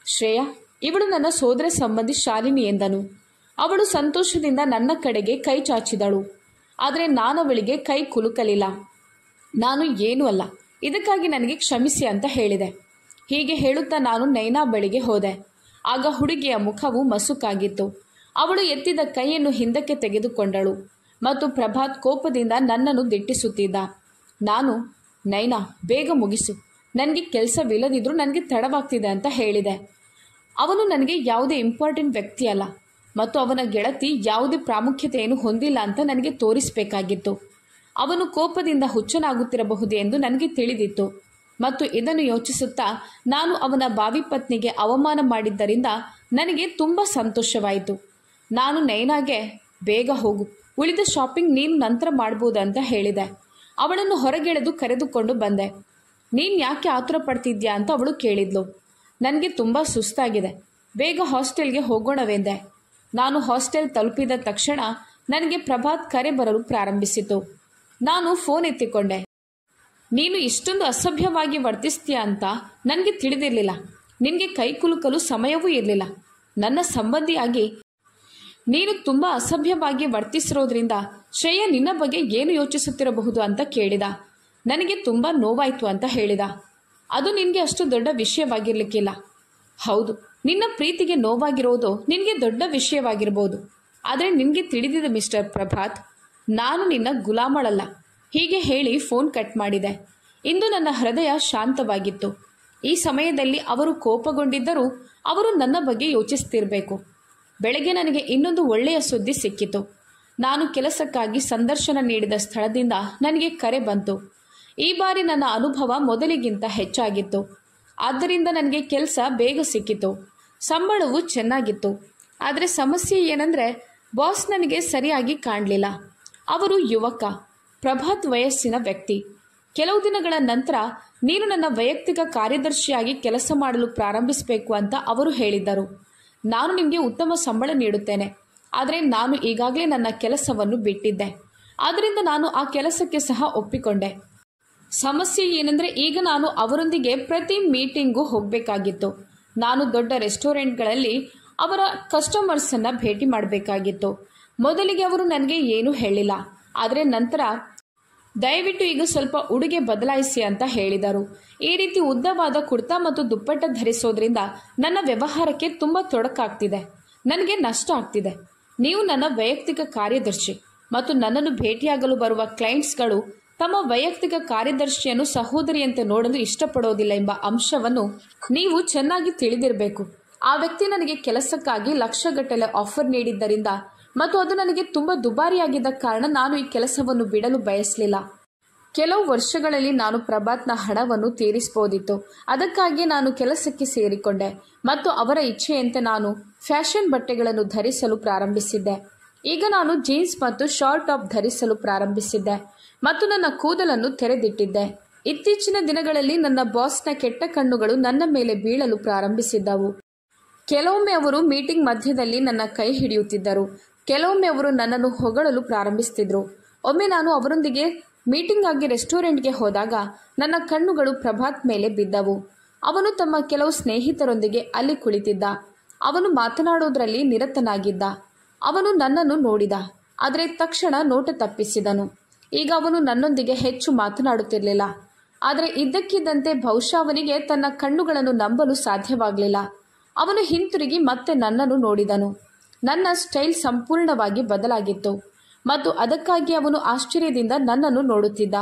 ಶ್ರೇಯಾ, ಇವಳು ನನ್ನ ಸೋದರ ಸಂಬಂಧಿ ಶಾಲಿನಿ ಎಂದನು. ಅವಳು ಸಂತೋಷದಿಂದ ನನ್ನ ಕಡೆಗೆ ಕೈ ಚಾಚಿದಳು. ಆದರೆ ನಾನವಳಿಗೆ ಕೈ ಕುಲುಕಲಿಲ್ಲ. ನಾನು ಏನೂ ಅಲ್ಲ, ಇದಕ್ಕಾಗಿ ನನಗೆ ಕ್ಷಮಿಸಿ ಅಂತ ಹೇಳಿದೆ. ಹೀಗೆ ಹೇಳುತ್ತಾ ನಾನು ನೈನಾ ಬಳಿಗೆ ಹೋದೆ. ಆಗ ಹುಡುಗಿಯ ಮುಖವು ಮಸುಕಾಗಿತ್ತು. ಅವಳು ಎತ್ತಿದ ಕೈಯನ್ನು ಹಿಂದಕ್ಕೆ ತೆಗೆದುಕೊಂಡಳು ಮತ್ತು ಪ್ರಭಾತ್ ಕೋಪದಿಂದ ನನ್ನನ್ನು ದಿಟ್ಟಿಸುತ್ತಿದ್ದ. ನಾನು, ನೈನಾ, ಬೇಗ ಮುಗಿಸು, ನನಗೆ ಕೆಲಸವಿಲ್ಲದಿದ್ರೂ ನನಗೆ ತಡವಾಗ್ತಿದೆ ಅಂತ ಹೇಳಿದೆ. ಅವನು ನನಗೆ ಯಾವುದೇ ಇಂಪಾರ್ಟೆಂಟ್ ವ್ಯಕ್ತಿ ಅಲ್ಲ ಮತ್ತು ಅವನ ಗೆಳತಿ ಯಾವುದೇ ಪ್ರಾಮುಖ್ಯತೆಯನ್ನು ಹೊಂದಿಲ್ಲ ಅಂತ ನನಗೆ ತೋರಿಸಬೇಕಾಗಿತ್ತು. ಅವನು ಕೋಪದಿಂದ ಹುಚ್ಚನಾಗುತ್ತಿರಬಹುದು ಎಂದು ನನಗೆ ತಿಳಿದಿತ್ತು ಮತ್ತು ಇದನ್ನು ಯೋಚಿಸುತ್ತಾ ನಾನು ಅವನ ಭಾವಿ ಪತ್ನಿಗೆ ಅವಮಾನ ಮಾಡಿದ್ದರಿಂದ ನನಗೆ ತುಂಬ ಸಂತೋಷವಾಯಿತು. ನಾನು ನಯನಾಗೆ ಬೇಗ ಹೋಗು, ಉಳಿದ ಶಾಪಿಂಗ್ ನೀನು ನಂತರ ಮಾಡ್ಬೋದು ಅಂತ ಹೇಳಿದೆ. ಅವಳನ್ನು ಹೊರಗೆಳೆದು ಕರೆದುಕೊಂಡು ಬಂದೆ. ನೀನು ಯಾಕೆ ಆತುರ ಪಡ್ತಿದ್ಯಾ ಅಂತ ಅವಳು ಕೇಳಿದ್ಲು. ನನಗೆ ತುಂಬ ಸುಸ್ತಾಗಿದೆ, ಬೇಗ ಹಾಸ್ಟೆಲ್ಗೆ ಹೋಗೋಣವೆಂದೆ. ನಾನು ಹಾಸ್ಟೆಲ್ ತಲುಪಿದ ತಕ್ಷಣ ನನಗೆ ಪ್ರಭಾತ್ ಕರೆ ಬರಲು ಪ್ರಾರಂಭಿಸಿತು. ನಾನು ಫೋನ್ ಎತ್ತಿಕೊಂಡೆ. ನೀನು ಇಷ್ಟೊಂದು ಅಸಭ್ಯವಾಗಿ ವರ್ತಿಸ್ತೀಯ ಅಂತ ನನಗೆ ತಿಳಿದಿರಲಿಲ್ಲ. ನಿನಗೆ ಕೈ ಕುಲುಕಲು ಸಮಯವೂ ಇರಲಿಲ್ಲ. ನನ್ನ ಸಂಬಂಧಿಯಾಗಿ ನೀನು ತುಂಬ ಅಸಭ್ಯವಾಗಿ ವರ್ತಿಸಿರೋದ್ರಿಂದ ಶ್ರೇಯ ನಿನ್ನ ಬಗ್ಗೆ ಏನು ಯೋಚಿಸುತ್ತಿರಬಹುದು ಅಂತ ಕೇಳಿದ. ನನಗೆ ತುಂಬ ನೋವಾಯಿತು ಅಂತ ಹೇಳಿದ. ಅದು ನಿನಗೆ ಅಷ್ಟು ದೊಡ್ಡ ವಿಷಯವಾಗಿರಲಿಕ್ಕಿಲ್ಲ. ಹೌದು, ನಿನ್ನ ಪ್ರೀತಿಗೆ ನೋವಾಗಿರೋದು ನಿನಗೆ ದೊಡ್ಡ ವಿಷಯವಾಗಿರ್ಬೋದು. ಆದರೆ ನಿನಗೆ ತಿಳಿದಿದೆ ಮಿಸ್ಟರ್ ಪ್ರಭಾತ್, ನಾನು ನಿನ್ನ ಗುಲಾಮಳಲ್ಲ. ಹೀಗೆ ಹೇಳಿ ಫೋನ್ ಕಟ್ ಮಾಡಿದೆ. ಇಂದು ನನ್ನ ಹೃದಯ ಶಾಂತವಾಗಿತ್ತು. ಈ ಸಮಯದಲ್ಲಿ ಅವರು ಕೋಪಗೊಂಡಿದ್ದರೂ ಅವರು ನನ್ನ ಬಗ್ಗೆ ಯೋಚಿಸ್ತಿರಬೇಕು. ಬೆಳಗ್ಗೆ ನನಗೆ ಇನ್ನೊಂದು ಒಳ್ಳೆಯ ಸುದ್ದಿ ಸಿಕ್ಕಿತು. ನಾನು ಕೆಲಸಕ್ಕಾಗಿ ಸಂದರ್ಶನ ನೀಡಿದ ಸ್ಥಳದಿಂದ ನನಗೆ ಕರೆ ಬಂತು. ಈ ಬಾರಿ ನನ್ನ ಅನುಭವ ಮೊದಲಿಗಿಂತ ಹೆಚ್ಚಾಗಿತ್ತು. ಆದ್ದರಿಂದ ನನಗೆ ಕೆಲಸ ಬೇಗ ಸಿಕ್ಕಿತು. ಸಂಬಳವು ಚೆನ್ನಾಗಿತ್ತು. ಆದರೆ ಸಮಸ್ಯೆ ಏನಂದರೆ ಬಾಸ್ ನನಗೆ ಸರಿಯಾಗಿ ಕಾಣಲಿಲ್ಲ. ಅವರು ಯುವಕ, ಪ್ರಭಾತ್ ವಯಸ್ಸಿನ ವ್ಯಕ್ತಿ. ಕೆಲವು ದಿನಗಳ ನಂತರ ನೀನು ನನ್ನ ವೈಯಕ್ತಿಕ ಕಾರ್ಯದರ್ಶಿಯಾಗಿ ಕೆಲಸ ಮಾಡಲು ಪ್ರಾರಂಭಿಸಬೇಕು ಅಂತ ಅವರು ಹೇಳಿದ್ದರು. ನಾನು ನಿಮಗೆ ಉತ್ತಮ ಸಂಬಳ ನೀಡುತ್ತೇನೆ, ಆದರೆ ನಾನು ಈಗಾಗಲೇ ನನ್ನ ಕೆಲಸವನ್ನು ಬಿಟ್ಟಿದ್ದೆ. ಆದ್ದರಿಂದ ನಾನು ಆ ಕೆಲಸಕ್ಕೆ ಸಹ ಒಪ್ಪಿಕೊಂಡೆ. ಸಮಸ್ಯೆ ಏನಂದರೆ ಈಗ ನಾನು ಅವರೊಂದಿಗೆ ಪ್ರತಿ ಮೀಟಿಂಗೂ ಹೋಗಬೇಕಾಗಿತ್ತು. ನಾನು ದೊಡ್ಡ ರೆಸ್ಟೋರೆಂಟ್ಗಳಲ್ಲಿ ಅವರ ಕಸ್ಟಮರ್ಸನ್ನು ಭೇಟಿ ಮಾಡಬೇಕಾಗಿತ್ತು. ಮೊದಲಿಗೆ ಅವರು ನನಗೆ ಏನೂ ಹೇಳಿಲ್ಲ, ಆದರೆ ನಂತರ ದಯವಿಟ್ಟು ಈಗ ಸ್ವಲ್ಪ ಉಡುಗೆ ಬದಲಾಯಿಸಿ ಅಂತ ಹೇಳಿದರು. ಈ ರೀತಿ ಉದ್ದವಾದ ಕುರ್ತಾ ಮತ್ತು ದುಪ್ಪಟ್ಟ ಧರಿಸೋದ್ರಿಂದ ನನ್ನ ವ್ಯವಹಾರಕ್ಕೆ ತುಂಬ ತೊಡಕಾಗ್ತಿದೆ, ನನಗೆ ನಷ್ಟ ಆಗ್ತಿದೆ. ನೀವು ನನ್ನ ವೈಯಕ್ತಿಕ ಕಾರ್ಯದರ್ಶಿ ಮತ್ತು ನನ್ನನ್ನು ಭೇಟಿಯಾಗಲು ಬರುವ ಕ್ಲೈಂಟ್ಸ್ಗಳು ತಮ್ಮ ವೈಯಕ್ತಿಕ ಕಾರ್ಯದರ್ಶಿಯನ್ನು ಸಹೋದರಿಯಂತೆ ನೋಡಲು ಇಷ್ಟಪಡೋದಿಲ್ಲ ಎಂಬ ಅಂಶವನ್ನು ನೀವು ಚೆನ್ನಾಗಿ ತಿಳಿದಿರಬೇಕು. ಆ ವ್ಯಕ್ತಿ ನನಗೆ ಕೆಲಸಕ್ಕಾಗಿ ಲಕ್ಷಗಟ್ಟಲೆ ಆಫರ್ ನೀಡಿದ್ದರಿಂದ ಮತ್ತು ಅದು ನನಗೆ ತುಂಬ ದುಬಾರಿಯಾಗಿದ್ದ ಕಾರಣ ನಾನು ಈ ಕೆಲಸವನ್ನು ಬಿಡಲು ಬಯಸಲಿಲ್ಲ. ಕೆಲವು ವರ್ಷಗಳಲ್ಲಿ ನಾನು ಪ್ರಭಾತ್ನ ಹಣವನ್ನು ತೀರಿಸಬಹುದಿತ್ತು. ಅದಕ್ಕಾಗಿ ನಾನು ಕೆಲಸಕ್ಕೆ ಸೇರಿಕೊಂಡೆ ಮತ್ತು ಅವರ ಇಚ್ಛೆಯಂತೆ ನಾನು ಫ್ಯಾಷನ್ ಬಟ್ಟೆಗಳನ್ನು ಧರಿಸಲು ಪ್ರಾರಂಭಿಸಿದ್ದೆ. ಈಗ ನಾನು ಜೀನ್ಸ್ ಮತ್ತು ಶಾರ್ಟ್ ಟಾಪ್ ಧರಿಸಲು ಪ್ರಾರಂಭಿಸಿದ್ದೆ ಮತ್ತು ನನ್ನ ಕೂದಲನ್ನು ತೆರೆದಿಟ್ಟಿದ್ದೆ. ಇತ್ತೀಚಿನ ದಿನಗಳಲ್ಲಿ ನನ್ನ ಬಾಸ್ನ ಕೆಟ್ಟ ಕಣ್ಣುಗಳು ನನ್ನ ಮೇಲೆ ಬೀಳಲು ಪ್ರಾರಂಭಿಸಿದ್ದವು. ಕೆಲವೊಮ್ಮೆ ಅವರು ಮೀಟಿಂಗ್ ಮಧ್ಯದಲ್ಲಿ ನನ್ನ ಕೈ ಹಿಡಿಯುತ್ತಿದ್ದರು. ಕೆಲವೊಮ್ಮೆ ಅವರು ನನ್ನನ್ನು ಹೊಗಳಲು ಪ್ರಾರಂಭಿಸುತ್ತಿದ್ದರು. ಒಮ್ಮೆ ನಾನು ಅವರೊಂದಿಗೆ ಮೀಟಿಂಗ್ ಆಗಿ ರೆಸ್ಟೋರೆಂಟ್ಗೆ ಹೋದಾಗ ನನ್ನ ಕಣ್ಣುಗಳು ಪ್ರಭಾತ್ ಮೇಲೆ ಬಿದ್ದವು. ಅವನು ತಮ್ಮ ಕೆಲವು ಸ್ನೇಹಿತರೊಂದಿಗೆ ಅಲ್ಲಿ ಕುಳಿತಿದ್ದ. ಅವನು ಮಾತನಾಡೋದ್ರಲ್ಲಿ ನಿರತನಾಗಿದ್ದ. ಅವನು ನನ್ನನ್ನು ನೋಡಿದ, ಆದರೆ ತಕ್ಷಣ ನೋಟ ತಪ್ಪಿಸಿದನು. ಈಗ ಅವನು ನನ್ನೊಂದಿಗೆ ಹೆಚ್ಚು ಮಾತನಾಡುತ್ತಿರಲಿಲ್ಲ. ಆದರೆ ಇದ್ದಕ್ಕಿದ್ದಂತೆ ಬಹುಶಃ ಅವನಿಗೆ ತನ್ನ ಕಣ್ಣುಗಳನ್ನು ನಂಬಲು ಸಾಧ್ಯವಾಗಲಿಲ್ಲ. ಅವನು ಹಿಂತಿರುಗಿ ಮತ್ತೆ ನನ್ನನ್ನು ನೋಡಿದನು. ನನ್ನ ಸ್ಟೈಲ್ ಸಂಪೂರ್ಣವಾಗಿ ಬದಲಾಗಿತ್ತು ಮತ್ತು ಅದಕ್ಕಾಗಿ ಅವನು ಆಶ್ಚರ್ಯದಿಂದ ನನ್ನನ್ನು ನೋಡುತ್ತಿದ್ದ.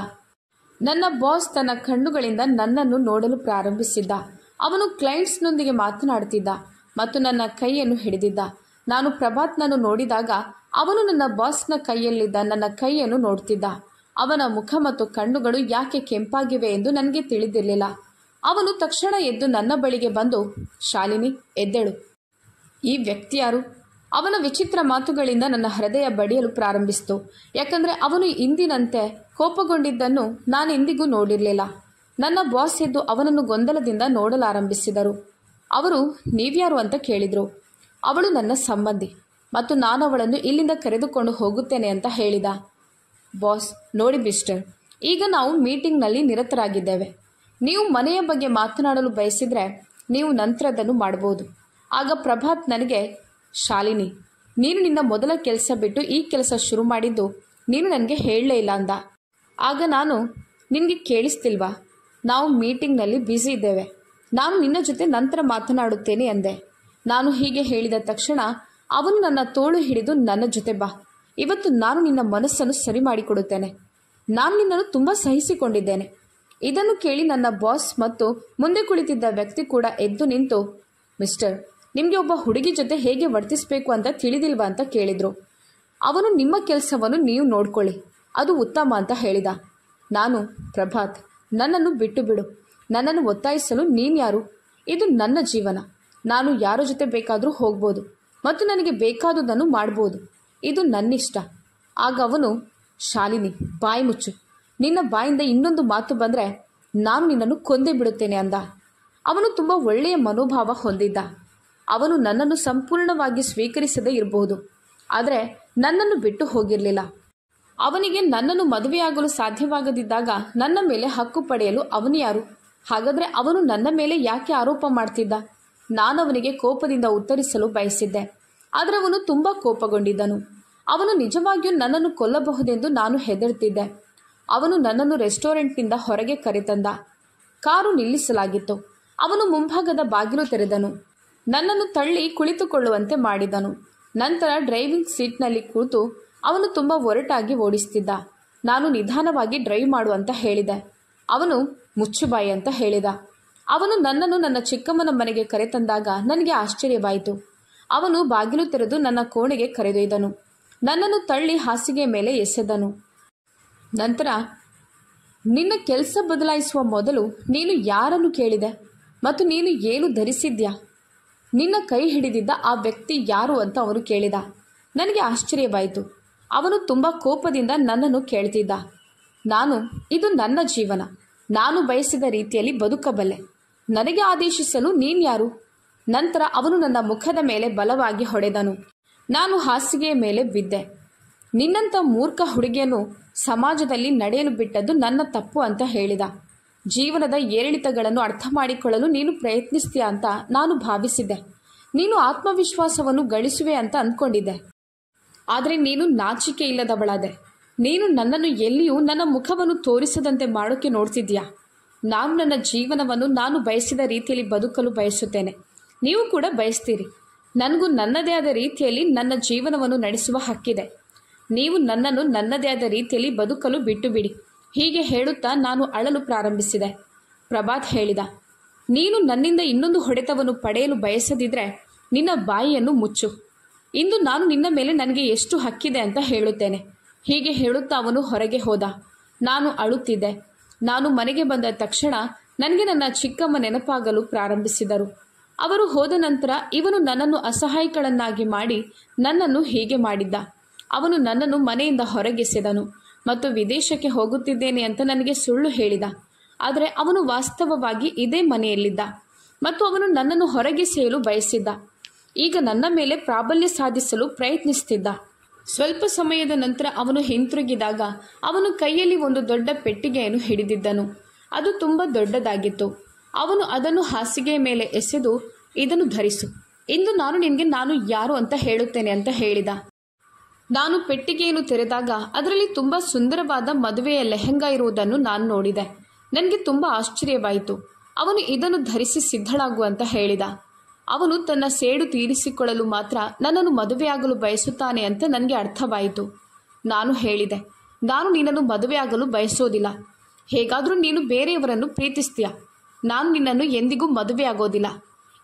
ನನ್ನ ಬಾಸ್ ತನ್ನ ಕಣ್ಣುಗಳಿಂದ ನನ್ನನ್ನು ನೋಡಲು ಪ್ರಾರಂಭಿಸಿದ್ದ. ಅವನು ಕ್ಲೈಂಟ್ಸ್ನೊಂದಿಗೆ ಮಾತನಾಡುತ್ತಿದ್ದ ಮತ್ತು ನನ್ನ ಕೈಯನ್ನು ಹಿಡಿದಿದ್ದ. ನಾನು ಪ್ರಭಾತ್ನನ್ನು ನೋಡಿದಾಗ ಅವನು ನನ್ನ ಬಾಸ್ನ ಕೈಯಲ್ಲಿದ್ದ ನನ್ನ ಕೈಯನ್ನು ನೋಡುತ್ತಿದ್ದ. ಅವನ ಮುಖ ಮತ್ತು ಕಣ್ಣುಗಳು ಯಾಕೆ ಕೆಂಪಾಗಿವೆ ಎಂದು ನನಗೆ ತಿಳಿದಿರಲಿಲ್ಲ. ಅವನು ತಕ್ಷಣ ಎದ್ದು ನನ್ನ ಬಳಿಗೆ ಬಂದು, ಶಾಲಿನಿ, ಎದ್ದೇಳು. ಈ ವ್ಯಕ್ತಿ ಯಾರು? ಅವನ ವಿಚಿತ್ರ ಮಾತುಗಳಿಂದ ನನ್ನ ಹೃದಯ ಬಡಿಯಲು ಪ್ರಾರಂಭಿಸಿತು. ಯಾಕಂದರೆ ಅವನು ಇಂದಿನಂತೆ ಕೋಪಗೊಂಡಿದ್ದನ್ನು ನಾನೆಂದಿಗೂ ನೋಡಿರಲಿಲ್ಲ. ನನ್ನ ಬಾಸ್ ಎದ್ದು ಅವನನ್ನು ಗೊಂದಲದಿಂದ ನೋಡಲಾರಂಭಿಸಿದರು. ಅವರು ನೀವ್ಯಾರು ಅಂತ ಕೇಳಿದರು. ಅವಳು ನನ್ನ ಸಂಬಂಧಿ ಮತ್ತು ನಾನು ಅವಳನ್ನು ಇಲ್ಲಿಂದ ಕರೆದುಕೊಂಡು ಹೋಗುತ್ತೇನೆ ಅಂತ ಹೇಳಿದ. ಬಾಸ್, ನೋಡಿ ಮಿಸ್ಟರ್, ಈಗ ನಾವು ಮೀಟಿಂಗ್ನಲ್ಲಿ ನಿರತರಾಗಿದ್ದೇವೆ. ನೀವು ಮನೆಯ ಬಗ್ಗೆ ಮಾತನಾಡಲು ಬಯಸಿದರೆ ನೀವು ನಂತರದನ್ನು ಮಾಡಬಹುದು. ಆಗ ಪ್ರಭಾತ್ ನನಗೆ, ಶಾಲಿನಿ, ನೀನು ನಿನ್ನ ಮೊದಲ ಕೆಲಸ ಬಿಟ್ಟು ಈ ಕೆಲಸ ಶುರು ಮಾಡಿದ್ದು ನೀನು ನನಗೆ ಹೇಳಲೇ ಇಲ್ಲ ಅಂದ. ಆಗ ನಾನು, ನಿನಗೆ ಕೇಳಿಸ್ತಿಲ್ವಾ? ನಾವು ಮೀಟಿಂಗ್ನಲ್ಲಿ ಬ್ಯುಸಿ ಇದ್ದೇವೆ, ನಾನು ನಿನ್ನ ಜೊತೆ ನಂತರ ಮಾತನಾಡುತ್ತೇನೆ ಅಂದೆ. ನಾನು ಹೀಗೆ ಹೇಳಿದ ತಕ್ಷಣ ಅವನು ನನ್ನ ತೋಳು ಹಿಡಿದು ನನ್ನ ಜೊತೆ ಬಾ, ಇವತ್ತು ನಾನು ನಿನ್ನ ಮನಸ್ಸನ್ನು ಸರಿ ಮಾಡಿಕೊಡುತ್ತೇನೆ. ನಾನು ನಿನ್ನನ್ನು ತುಂಬ ಸಹಿಸಿಕೊಂಡಿದ್ದೇನೆ. ಇದನ್ನು ಕೇಳಿ ನನ್ನ ಬಾಸ್ ಮತ್ತು ಮುಂದೆ ಕುಳಿತಿದ್ದ ವ್ಯಕ್ತಿ ಕೂಡ ಎದ್ದು ನಿಂತು, ಮಿಸ್ಟರ್, ನಿಮಗೆ ಒಬ್ಬ ಹುಡುಗಿ ಜೊತೆ ಹೇಗೆ ವರ್ತಿಸಬೇಕು ಅಂತ ತಿಳಿದಿಲ್ವಾ ಅಂತ ಕೇಳಿದರು. ಅವನು ನಿಮ್ಮ ಕೆಲಸವನ್ನು ನೀವು ನೋಡ್ಕೊಳ್ಳಿ, ಅದು ಉತ್ತಮ ಅಂತ ಹೇಳಿದ. ನಾನು, ಪ್ರಭಾತ್, ನನ್ನನ್ನು ಬಿಟ್ಟು ಬಿಡು. ನನ್ನನ್ನು ಒತ್ತಾಯಿಸಲು ನೀನು ಯಾರು? ಇದು ನನ್ನ ಜೀವನ. ನಾನು ಯಾರ ಜೊತೆ ಬೇಕಾದರೂ ಹೋಗ್ಬೋದು ಮತ್ತು ನನಗೆ ಬೇಕಾದುದನ್ನು ಮಾಡ್ಬೋದು. ಇದು ನನ್ನಿಷ್ಟ. ಆಗ ಅವನು, ಶಾಲಿನಿ, ಬಾಯಿ ಮುಚ್ಚು. ನಿನ್ನ ಬಾಯಿಂದ ಇನ್ನೊಂದು ಮಾತು ಬಂದರೆ ನಾನು ನಿನ್ನನ್ನು ಕೊಂದೇ ಬಿಡುತ್ತೇನೆ ಅಂದ. ಅವನು ತುಂಬ ಒಳ್ಳೆಯ ಮನೋಭಾವ ಹೊಂದಿದ್ದ. ಅವನು ನನ್ನನ್ನು ಸಂಪೂರ್ಣವಾಗಿ ಸ್ವೀಕರಿಸದೇ ಇರಬಹುದು, ಆದರೆ ನನ್ನನ್ನು ಬಿಟ್ಟು ಹೋಗಿರಲಿಲ್ಲ. ಅವನಿಗೆ ನನ್ನನ್ನು ಮದುವೆಯಾಗಲು ಸಾಧ್ಯವಾಗದಿದ್ದಾಗ ನನ್ನ ಮೇಲೆ ಹಕ್ಕು ಪಡೆಯಲು ಅವನು ಯಾರು? ಹಾಗಾದರೆ ಅವನು ನನ್ನ ಮೇಲೆ ಯಾಕೆ ಆರೋಪ ಮಾಡ್ತಿದ್ದ? ನಾನು ಅವನಿಗೆ ಕೋಪದಿಂದ ಉತ್ತರಿಸಲು ಬಯಸಿದ್ದೆ, ಆದರೆ ಅವನು ತುಂಬ ಕೋಪಗೊಂಡಿದ್ದನು. ಅವನು ನಿಜವಾಗಿಯೂ ನನ್ನನ್ನು ಕೊಲ್ಲಬಹುದೆಂದು ನಾನು ಹೆದರ್ತಿದ್ದೆ. ಅವನು ನನ್ನನ್ನು ರೆಸ್ಟೋರೆಂಟ್ನಿಂದ ಹೊರಗೆ ಕರೆತಂದ. ಕಾರು ನಿಲ್ಲಿಸಲಾಗಿತ್ತು. ಅವನು ಮುಂಭಾಗದ ಬಾಗಿಲು ತೆರೆದನು. ನನ್ನನ್ನು ತಳ್ಳಿ ಕುಳಿತುಕೊಳ್ಳುವಂತೆ ಮಾಡಿದನು. ನಂತರ ಡ್ರೈವಿಂಗ್ ಸೀಟ್ನಲ್ಲಿ ಕೂತು ಅವನು ತುಂಬ ಒರಟಾಗಿ ಓಡಿಸ್ತಿದ್ದ. ನಾನು ನಿಧಾನವಾಗಿ ಡ್ರೈವ್ ಮಾಡುವಂತ ಹೇಳಿದೆ. ಅವನು ಮುಚ್ಚುಬಾಯಿ ಅಂತ ಹೇಳಿದ. ಅವನು ನನ್ನನ್ನು ನನ್ನ ಚಿಕ್ಕಮ್ಮನ ಮನೆಗೆ ಕರೆತಂದಾಗ ನನಗೆ ಆಶ್ಚರ್ಯವಾಯಿತು. ಅವನು ಬಾಗಿಲು ತೆರೆದು ನನ್ನ ಕೋಣೆಗೆ ಕರೆದೊಯ್ದನು. ನನ್ನನ್ನು ತಳ್ಳಿ ಹಾಸಿಗೆ ಮೇಲೆ ಎಸೆದನು. ನಂತರ, ನಿನ್ನ ಕೆಲಸ ಬದಲಾಯಿಸುವ ಮೊದಲು ನೀನು ಯಾರನ್ನು ಕೇಳಿದೆ ಮತ್ತು ನೀನು ಏನು ಧರಿಸಿದ್ಯಾ? ನಿನ್ನ ಕೈ ಹಿಡಿದಿದ್ದ ಆ ವ್ಯಕ್ತಿ ಯಾರು ಅಂತ ಅವನು ಕೇಳಿದ. ನನಗೆ ಆಶ್ಚರ್ಯವಾಯಿತು. ಅವನು ತುಂಬ ಕೋಪದಿಂದ ನನ್ನನ್ನು ಕೇಳ್ತಿದ್ದ. ನಾನು, ಇದು ನನ್ನ ಜೀವನ. ನಾನು ಬಯಸಿದ ರೀತಿಯಲ್ಲಿ ಬದುಕಬಲ್ಲೆ. ನನಗೆ ಆದೇಶಿಸಲು ನೀನ್ಯಾರು? ನಂತರ ಅವನು ನನ್ನ ಮುಖದ ಮೇಲೆ ಬಲವಾಗಿ ಹೊಡೆದನು. ನಾನು ಹಾಸಿಗೆಯ ಮೇಲೆ ಬಿದ್ದೆ. ನಿನ್ನಂಥ ಮೂರ್ಖ ಹುಡುಗಿಯನ್ನು ಸಮಾಜದಲ್ಲಿ ನಡೆಯಲು ಬಿಟ್ಟದ್ದು ನನ್ನ ತಪ್ಪು ಅಂತ ಹೇಳಿದ. ಜೀವನದ ಏರಿಳಿತಗಳನ್ನು ಅರ್ಥ ಮಾಡಿಕೊಳ್ಳಲು ನೀನು ಪ್ರಯತ್ನಿಸ್ತೀಯ ಅಂತ ನಾನು ಭಾವಿಸಿದ್ದೆ. ನೀನು ಆತ್ಮವಿಶ್ವಾಸವನ್ನು ಗಳಿಸುವೆ ಅಂತ ಅಂದ್ಕೊಂಡಿದ್ದೆ. ಆದರೆ ನೀನು ನಾಚಿಕೆ ಇಲ್ಲದವಳಾದೆ. ನೀನು ನನ್ನನ್ನು ಎಲ್ಲಿಯೂ ನನ್ನ ಮುಖವನ್ನು ತೋರಿಸದಂತೆ ಮಾಡೋಕ್ಕೆ ನೋಡ್ತಿದ್ಯಾ? ನಾನು ನನ್ನ ಜೀವನವನ್ನು ನಾನು ಬಯಸಿದ ರೀತಿಯಲ್ಲಿ ಬದುಕಲು ಬಯಸುತ್ತೇನೆ. ನೀವು ಕೂಡ ಬಯಸ್ತೀರಿ. ನನಗೂ ನನ್ನದೇ ಆದ ರೀತಿಯಲ್ಲಿ ನನ್ನ ಜೀವನವನ್ನು ನಡೆಸುವ ಹಕ್ಕಿದೆ. ನೀವು ನನ್ನನ್ನು ನನ್ನದೇ ಆದ ರೀತಿಯಲ್ಲಿ ಬದುಕಲು ಬಿಟ್ಟು ಬಿಡಿ. ಹೀಗೆ ಹೇಳುತ್ತಾ ನಾನು ಅಳಲು ಪ್ರಾರಂಭಿಸಿದೆ. ಪ್ರಭಾತ್ ಹೇಳಿದ, ನೀನು ನನ್ನಿಂದ ಇನ್ನೊಂದು ಹೊಡೆತವನ್ನು ಪಡೆಯಲು ಬಯಸದಿದ್ರೆ ನಿನ್ನ ಬಾಯಿಯನ್ನು ಮುಚ್ಚು. ಇಂದು ನಾನು ನಿನ್ನ ಮೇಲೆ ನನಗೆ ಎಷ್ಟು ಹಕ್ಕಿದೆ ಅಂತ ಹೇಳುತ್ತೇನೆ. ಹೀಗೆ ಹೇಳುತ್ತಾ ಅವನು ಹೊರಗೆ ಹೋದ. ನಾನು ಅಳುತ್ತಿದ್ದೆ. ನಾನು ಮನೆಗೆ ಬಂದ ತಕ್ಷಣ ನನಗೆ ನನ್ನ ಚಿಕ್ಕಮ್ಮ ನೆನಪಾಗಲು ಪ್ರಾರಂಭಿಸಿದರು. ಅವರು ಹೋದ ನಂತರ ಇವನು ನನ್ನನ್ನು ಅಸಹಾಯಕಳನ್ನಾಗಿ ಮಾಡಿ ನನ್ನನ್ನು ಹೀಗೆ ಮಾಡಿದ್ದ. ಅವನು ನನ್ನನ್ನು ಮನೆಯಿಂದ ಹೊರಗೆಸೆದನು ಮತ್ತು ವಿದೇಶಕ್ಕೆ ಹೋಗುತ್ತಿದ್ದೇನೆ ಅಂತ ನನಗೆ ಸುಳ್ಳು ಹೇಳಿದ. ಆದರೆ ಅವನು ವಾಸ್ತವವಾಗಿ ಇದೇ ಮನೆಯಲ್ಲಿದ್ದ ಮತ್ತು ಅವನು ನನ್ನನ್ನು ಹೊರಗೆಸೆಯಲು ಬಯಸಿದ್ದ. ಈಗ ನನ್ನ ಮೇಲೆ ಪ್ರಾಬಲ್ಯ ಸಾಧಿಸಲು ಪ್ರಯತ್ನಿಸುತ್ತಿದ್ದ. ಸ್ವಲ್ಪ ಸಮಯದ ನಂತರ ಅವನು ಹಿಂತಿರುಗಿದಾಗ ಅವನು ಕೈಯಲ್ಲಿ ಒಂದು ದೊಡ್ಡ ಪೆಟ್ಟಿಗೆಯನ್ನು ಹಿಡಿದಿದ್ದನು. ಅದು ತುಂಬ ದೊಡ್ಡದಾಗಿತ್ತು. ಅವನು ಅದನ್ನು ಹಾಸಿಗೆಯ ಮೇಲೆ ಎಸೆದು, ಇದನ್ನು ಧರಿಸು. ಇಂದು ನಾನು ಯಾರು ಅಂತ ಹೇಳುತ್ತೇನೆ ಅಂತ ಹೇಳಿದ. ನಾನು ಪೆಟ್ಟಿಗೆಯನ್ನು ತೆರೆದಾಗ ಅದರಲ್ಲಿ ತುಂಬ ಸುಂದರವಾದ ಮದುವೆಯ ಲೆಹಂಗಾ ಇರುವುದನ್ನು ನಾನು ನೋಡಿದೆ. ನನಗೆ ತುಂಬ ಆಶ್ಚರ್ಯವಾಯಿತು. ಅವನು ಇದನ್ನು ಧರಿಸಿ ಸಿದ್ಧಳಾಗುವಂತ ಹೇಳಿದ. ಅವನು ತನ್ನ ಸೇಡು ತೀರಿಸಿಕೊಳ್ಳಲು ಮಾತ್ರ ನನ್ನನ್ನು ಮದುವೆಯಾಗಲು ಬಯಸುತ್ತಾನೆ ಅಂತ ನನಗೆ ಅರ್ಥವಾಯಿತು. ನಾನು ಹೇಳಿದೆ, ನಾನು ನಿನ್ನನ್ನು ಮದುವೆಯಾಗಲು ಬಯಸೋದಿಲ್ಲ. ಹೇಗಾದರೂ ನೀನು ಬೇರೆಯವರನ್ನು ಪ್ರೀತಿಸ್ತೀಯ. ನಾನು ನಿನ್ನನ್ನು ಎಂದಿಗೂ ಮದುವೆಯಾಗೋದಿಲ್ಲ.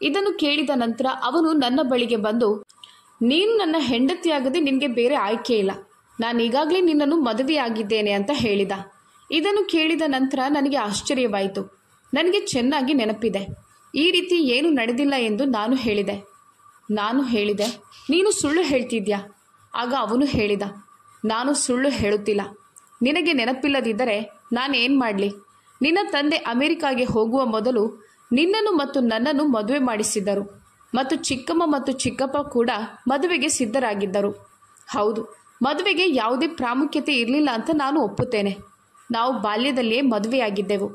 ಇದನ್ನು ಕೇಳಿದ ನಂತರ ಅವನು ನನ್ನ ಬಳಿಗೆ ಬಂದು, ನೀನು ನನ್ನ ಹೆಂಡತಿಯಾಗದೆ ನಿನಗೆ ಬೇರೆ ಆಯ್ಕೆ ಇಲ್ಲ. ನಾನು ಈಗಾಗಲೇ ನಿನ್ನನ್ನು ಮದುವೆಯಾಗಿದ್ದೇನೆ ಅಂತ ಹೇಳಿದ. ಇದನ್ನು ಕೇಳಿದ ನಂತರ ನನಗೆ ಆಶ್ಚರ್ಯವಾಯಿತು. ನನಗೆ ಚೆನ್ನಾಗಿ ನೆನಪಿದೆ. ಈ ರೀತಿ ಏನು ನಡೆದಿಲ್ಲ ಎಂದು ನಾನು ಹೇಳಿದೆ, ನೀನು ಸುಳ್ಳು ಹೇಳ್ತಿದ್ಯಾ? ಆಗ ಅವನು ಹೇಳಿದ, ನಾನು ಸುಳ್ಳು ಹೇಳುತ್ತಿಲ್ಲ. ನಿನಗೆ ನೆನಪಿಲ್ಲದಿದ್ದರೆ ನಾನೇನು ಮಾಡಲಿ? ನಿನ್ನ ತಂದೆ ಅಮೆರಿಕಾಗೆ ಹೋಗುವ ಮೊದಲು ನಿನ್ನನ್ನು ಮತ್ತು ನನ್ನನ್ನು ಮದುವೆ ಮಾಡಿಸಿದ್ದರು ಮತ್ತು ಚಿಕ್ಕಮ್ಮ ಮತ್ತು ಚಿಕ್ಕಪ್ಪ ಕೂಡ ಮದುವೆಗೆ ಸಿದ್ಧರಾಗಿದ್ದರು. ಹೌದು, ಮದುವೆಗೆ ಯಾವುದೇ ಪ್ರಾಮುಖ್ಯತೆ ಇರಲಿಲ್ಲ ಅಂತ ನಾನು ಒಪ್ಪುತ್ತೇನೆ. ನಾವು ಬಾಲ್ಯದಲ್ಲಿಯೇ ಮದುವೆಯಾಗಿದ್ದೆವು.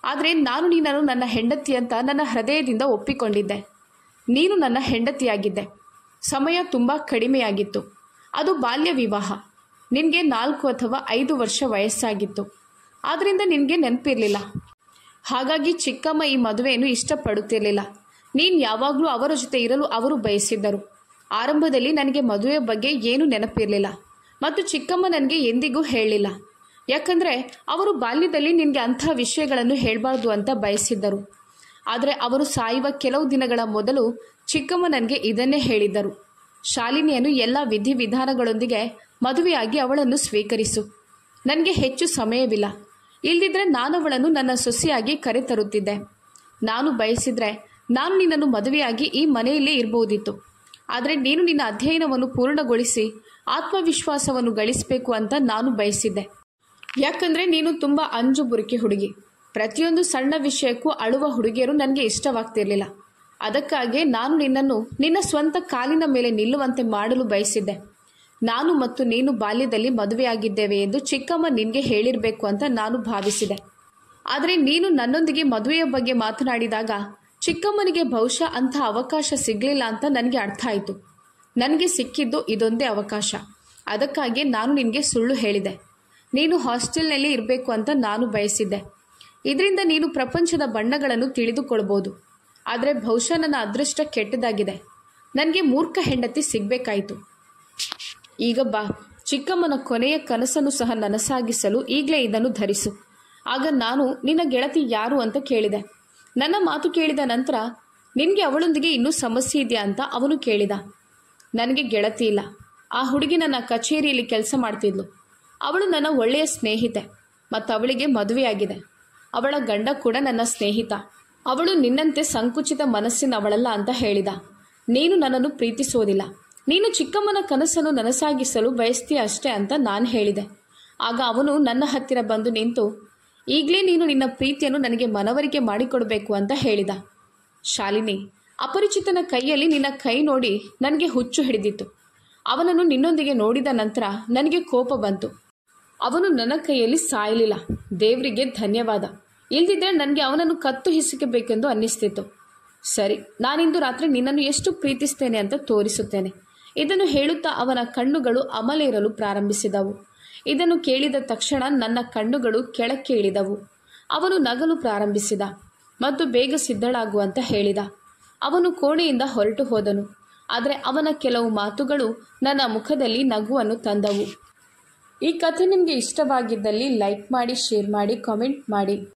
ಆದರೆ ನಾನು ನಿನ್ನನ್ನು ನನ್ನ ಹೆಂಡತಿ ಅಂತ ನನ್ನ ಹೃದಯದಿಂದ ಒಪ್ಪಿಕೊಂಡಿದ್ದೆ. ನೀನು ನನ್ನ ಹೆಂಡತಿಯಾಗಿದ್ದೆ. ಸಮಯ ತುಂಬ ಕಡಿಮೆಯಾಗಿತ್ತು. ಅದು ಬಾಲ್ಯ ವಿವಾಹ. ನಿನಗೆ 4 ಅಥವಾ 5 ವರ್ಷ ವಯಸ್ಸಾಗಿತ್ತು. ಆದ್ದರಿಂದ ನಿನಗೆ ನೆನಪಿರಲಿಲ್ಲ. ಹಾಗಾಗಿ ಚಿಕ್ಕಮ್ಮ ಈ ಮದುವೆಯನ್ನು ಇಷ್ಟಪಡುತ್ತಿರಲಿಲ್ಲ. ನೀನು ಯಾವಾಗಲೂ ಅವರ ಜೊತೆ ಇರಲು ಅವರು ಬಯಸಿದ್ದರು. ಆರಂಭದಲ್ಲಿ ನನಗೆ ಮದುವೆ ಬಗ್ಗೆ ಏನೂ ನೆನಪಿರಲಿಲ್ಲ ಮತ್ತು ಚಿಕ್ಕಮ್ಮ ನನಗೆ ಎಂದಿಗೂ ಹೇಳಲಿಲ್ಲ. ಯಾಕಂದರೆ ಅವರು ಬಾಲ್ಯದಲ್ಲಿ ನಿನಗೆ ಅಂಥ ವಿಷಯಗಳನ್ನು ಹೇಳಬಾರ್ದು ಅಂತ ಬಯಸಿದ್ದರು. ಆದರೆ ಅವರು ಸಾಯುವ ಕೆಲವು ದಿನಗಳ ಮೊದಲು ಚಿಕ್ಕಮ್ಮ ನನಗೆ ಇದನ್ನೇ ಹೇಳಿದ್ದರು. ಶಾಲಿನಿಯನ್ನು ಎಲ್ಲ ವಿಧಿವಿಧಾನಗಳೊಂದಿಗೆ ಮದುವೆಯಾಗಿ ಅವಳನ್ನು ಸ್ವೀಕರಿಸು. ನನಗೆ ಹೆಚ್ಚು ಸಮಯವಿಲ್ಲ. ಇಲ್ದಿದ್ರೆ ನಾನು ಅವಳನ್ನು ನನ್ನ ಸೊಸೆಯಾಗಿ ಕರೆತರುತ್ತಿದ್ದೆ. ನಾನು ಬಯಸಿದ್ರೆ ನಾನು ನಿನ್ನನ್ನು ಮದುವೆಯಾಗಿ ಈ ಮನೆಯಲ್ಲೇ ಇರಬಹುದಿತ್ತು. ಆದರೆ ನೀನು ನಿನ್ನ ಅಧ್ಯಯನವನ್ನು ಪೂರ್ಣಗೊಳಿಸಿ ಆತ್ಮವಿಶ್ವಾಸವನ್ನು ಗಳಿಸಬೇಕು ಅಂತ ನಾನು ಬಯಸಿದ್ದೆ. ಯಾಕಂದರೆ ನೀನು ತುಂಬ ಅಂಜು ಬುರುಕಿ ಹುಡುಗಿ. ಪ್ರತಿಯೊಂದು ಸಣ್ಣ ವಿಷಯಕ್ಕೂ ಅಳುವ ಹುಡುಗಿಯರು ನನಗೆ ಇಷ್ಟವಾಗ್ತಿರ್ಲಿಲ್ಲ. ಅದಕ್ಕಾಗಿ ನಾನು ನಿನ್ನನ್ನು ನಿನ್ನ ಸ್ವಂತ ಕಾಲಿನ ಮೇಲೆ ನಿಲ್ಲುವಂತೆ ಮಾಡಲು ಬಯಸಿದ್ದೆ. ನಾನು ಮತ್ತು ನೀನು ಬಾಲ್ಯದಲ್ಲಿ ಮದುವೆಯಾಗಿದ್ದೇವೆ ಎಂದು ಚಿಕ್ಕಮ್ಮ ನಿನಗೆ ಹೇಳಿರಬೇಕು ಅಂತ ನಾನು ಭಾವಿಸಿದೆ. ಆದರೆ ನೀನು ನನ್ನೊಂದಿಗೆ ಮದುವೆಯ ಬಗ್ಗೆ ಮಾತನಾಡಿದಾಗ ಚಿಕ್ಕಮ್ಮನಿಗೆ ಬಹುಶಃ ಅಂಥ ಅವಕಾಶ ಸಿಗಲಿಲ್ಲ ಅಂತ ನನಗೆ ಅರ್ಥ ಆಯಿತು. ನನಗೆ ಸಿಕ್ಕಿದ್ದು ಇದೊಂದೇ ಅವಕಾಶ. ಅದಕ್ಕಾಗಿ ನಾನು ನಿನಗೆ ಸುಳ್ಳು ಹೇಳಿದೆ. ನೀನು ಹಾಸ್ಟೆಲ್ನಲ್ಲಿ ಇರಬೇಕು ಅಂತ ನಾನು ಬಯಸಿದ್ದೆ. ಇದರಿಂದ ನೀನು ಪ್ರಪಂಚದ ಬಣ್ಣಗಳನ್ನು ತಿಳಿದುಕೊಳ್ಬೋದು. ಆದರೆ ಬಹುಶಃ ನನ್ನ ಅದೃಷ್ಟ ಕೆಟ್ಟದಾಗಿದೆ. ನನಗೆ ಮೂರ್ಖ ಹೆಂಡತಿ ಸಿಗಬೇಕಾಯಿತು. ಈಗ ಬಾ, ಚಿಕ್ಕಮ್ಮನ ಕೊನೆಯ ಕನಸನ್ನು ಸಹ ನನಸಾಗಿಸಲು ಈಗಲೇ ಇದನ್ನು ಧರಿಸು. ಆಗ ನಾನು ನಿನ್ನ ಗೆಳತಿ ಯಾರು ಅಂತ ಕೇಳಿದೆ. ನನ್ನ ಮಾತು ಕೇಳಿದ ನಂತರ ನಿನಗೆ ಅವಳೊಂದಿಗೆ ಇನ್ನೂ ಸಮಸ್ಯೆ ಇದೆಯಾ ಅಂತ ಅವನು ಕೇಳಿದ. ನನಗೆ ಗೆಳತಿ ಇಲ್ಲ. ಆ ಹುಡುಗಿ ನನ್ನ ಕಚೇರಿಯಲ್ಲಿ ಕೆಲಸ ಮಾಡ್ತಿದ್ಲು. ಅವಳು ನನ್ನ ಒಳ್ಳೆಯ ಸ್ನೇಹಿತೆ ಮತ್ತು ಅವಳಿಗೆ ಮದುವೆಯಾಗಿದೆ. ಅವಳ ಗಂಡ ಕೂಡ ನನ್ನ ಸ್ನೇಹಿತ. ಅವಳು ನಿನ್ನಂತೆ ಸಂಕುಚಿತ ಮನಸ್ಸಿನವಳಲ್ಲ ಅಂತ ಹೇಳಿದ. ನೀನು ನನ್ನನ್ನು ಪ್ರೀತಿಸೋದಿಲ್ಲ. ನೀನು ಚಿಕ್ಕಮ್ಮನ ಕನಸನ್ನು ನನಸಾಗಿಸಲು ಬಯಸ್ತೀಯ ಅಷ್ಟೇ ಅಂತ ನಾನು ಹೇಳಿದೆ. ಆಗ ಅವನು ನನ್ನ ಹತ್ತಿರ ಬಂದು ನಿಂತು, ಈಗಲೇ ನೀನು ನಿನ್ನ ಪ್ರೀತಿಯನ್ನು ನನಗೆ ಮನವರಿಕೆ ಮಾಡಿಕೊಡಬೇಕು ಅಂತ ಹೇಳಿದ. ಶಾಲಿನಿ, ಅಪರಿಚಿತನ ಕೈಯಲ್ಲಿ ನಿನ್ನ ಕೈ ನೋಡಿ ನನಗೆ ಹುಚ್ಚು ಹಿಡಿದಿತ್ತು. ಅವನನ್ನು ನಿನ್ನೊಂದಿಗೆ ನೋಡಿದ ನಂತರ ನನಗೆ ಕೋಪ ಬಂತು. ಅವನು ನನ್ನ ಕೈಯಲ್ಲಿ ಸಾಯಲಿಲ್ಲ. ದೇವರಿಗೆ ಧನ್ಯವಾದ. ಇಲ್ದಿದ್ರೆ ನನಗೆ ಅವನನ್ನು ಕತ್ತು ಹಿಸುಕಬೇಕೆಂದು ಅನ್ನಿಸ್ತಿತ್ತು. ಸರಿ, ನಾನಿಂದು ರಾತ್ರಿ ನಿನ್ನನ್ನು ಎಷ್ಟು ಪ್ರೀತಿಸ್ತೇನೆ ಅಂತ ತೋರಿಸುತ್ತೇನೆ. ಇದನ್ನು ಹೇಳುತ್ತಾ ಅವನ ಕಣ್ಣುಗಳು ಅಮಲೇರಲು ಪ್ರಾರಂಭಿಸಿದವು. ಇದನ್ನು ಕೇಳಿದ ತಕ್ಷಣ ನನ್ನ ಕಣ್ಣುಗಳು ಕೆಳಕ್ಕೆ ಇಳಿದವು. ಅವನು ನಗಲು ಪ್ರಾರಂಭಿಸಿದ ಮತ್ತು ಬೇಗ ಸಿದ್ಧಳಾಗುವಂತ ಹೇಳಿದ. ಅವನು ಕೋಣೆಯಿಂದ ಹೊರಟು ಹೋದನು. ಆದರೆ ಅವನ ಕೆಲವು ಮಾತುಗಳು ನನ್ನ ಮುಖದಲ್ಲಿ ನಗುವನ್ನು ತಂದವು. ಈ ಕಥೆ ನಿಮಗೆ ಇಷ್ಟವಾಗಿದ್ದಲ್ಲಿ ಲೈಕ್ ಮಾಡಿ, ಶೇರ್ ಮಾಡಿ, ಕಾಮೆಂಟ್ ಮಾಡಿ.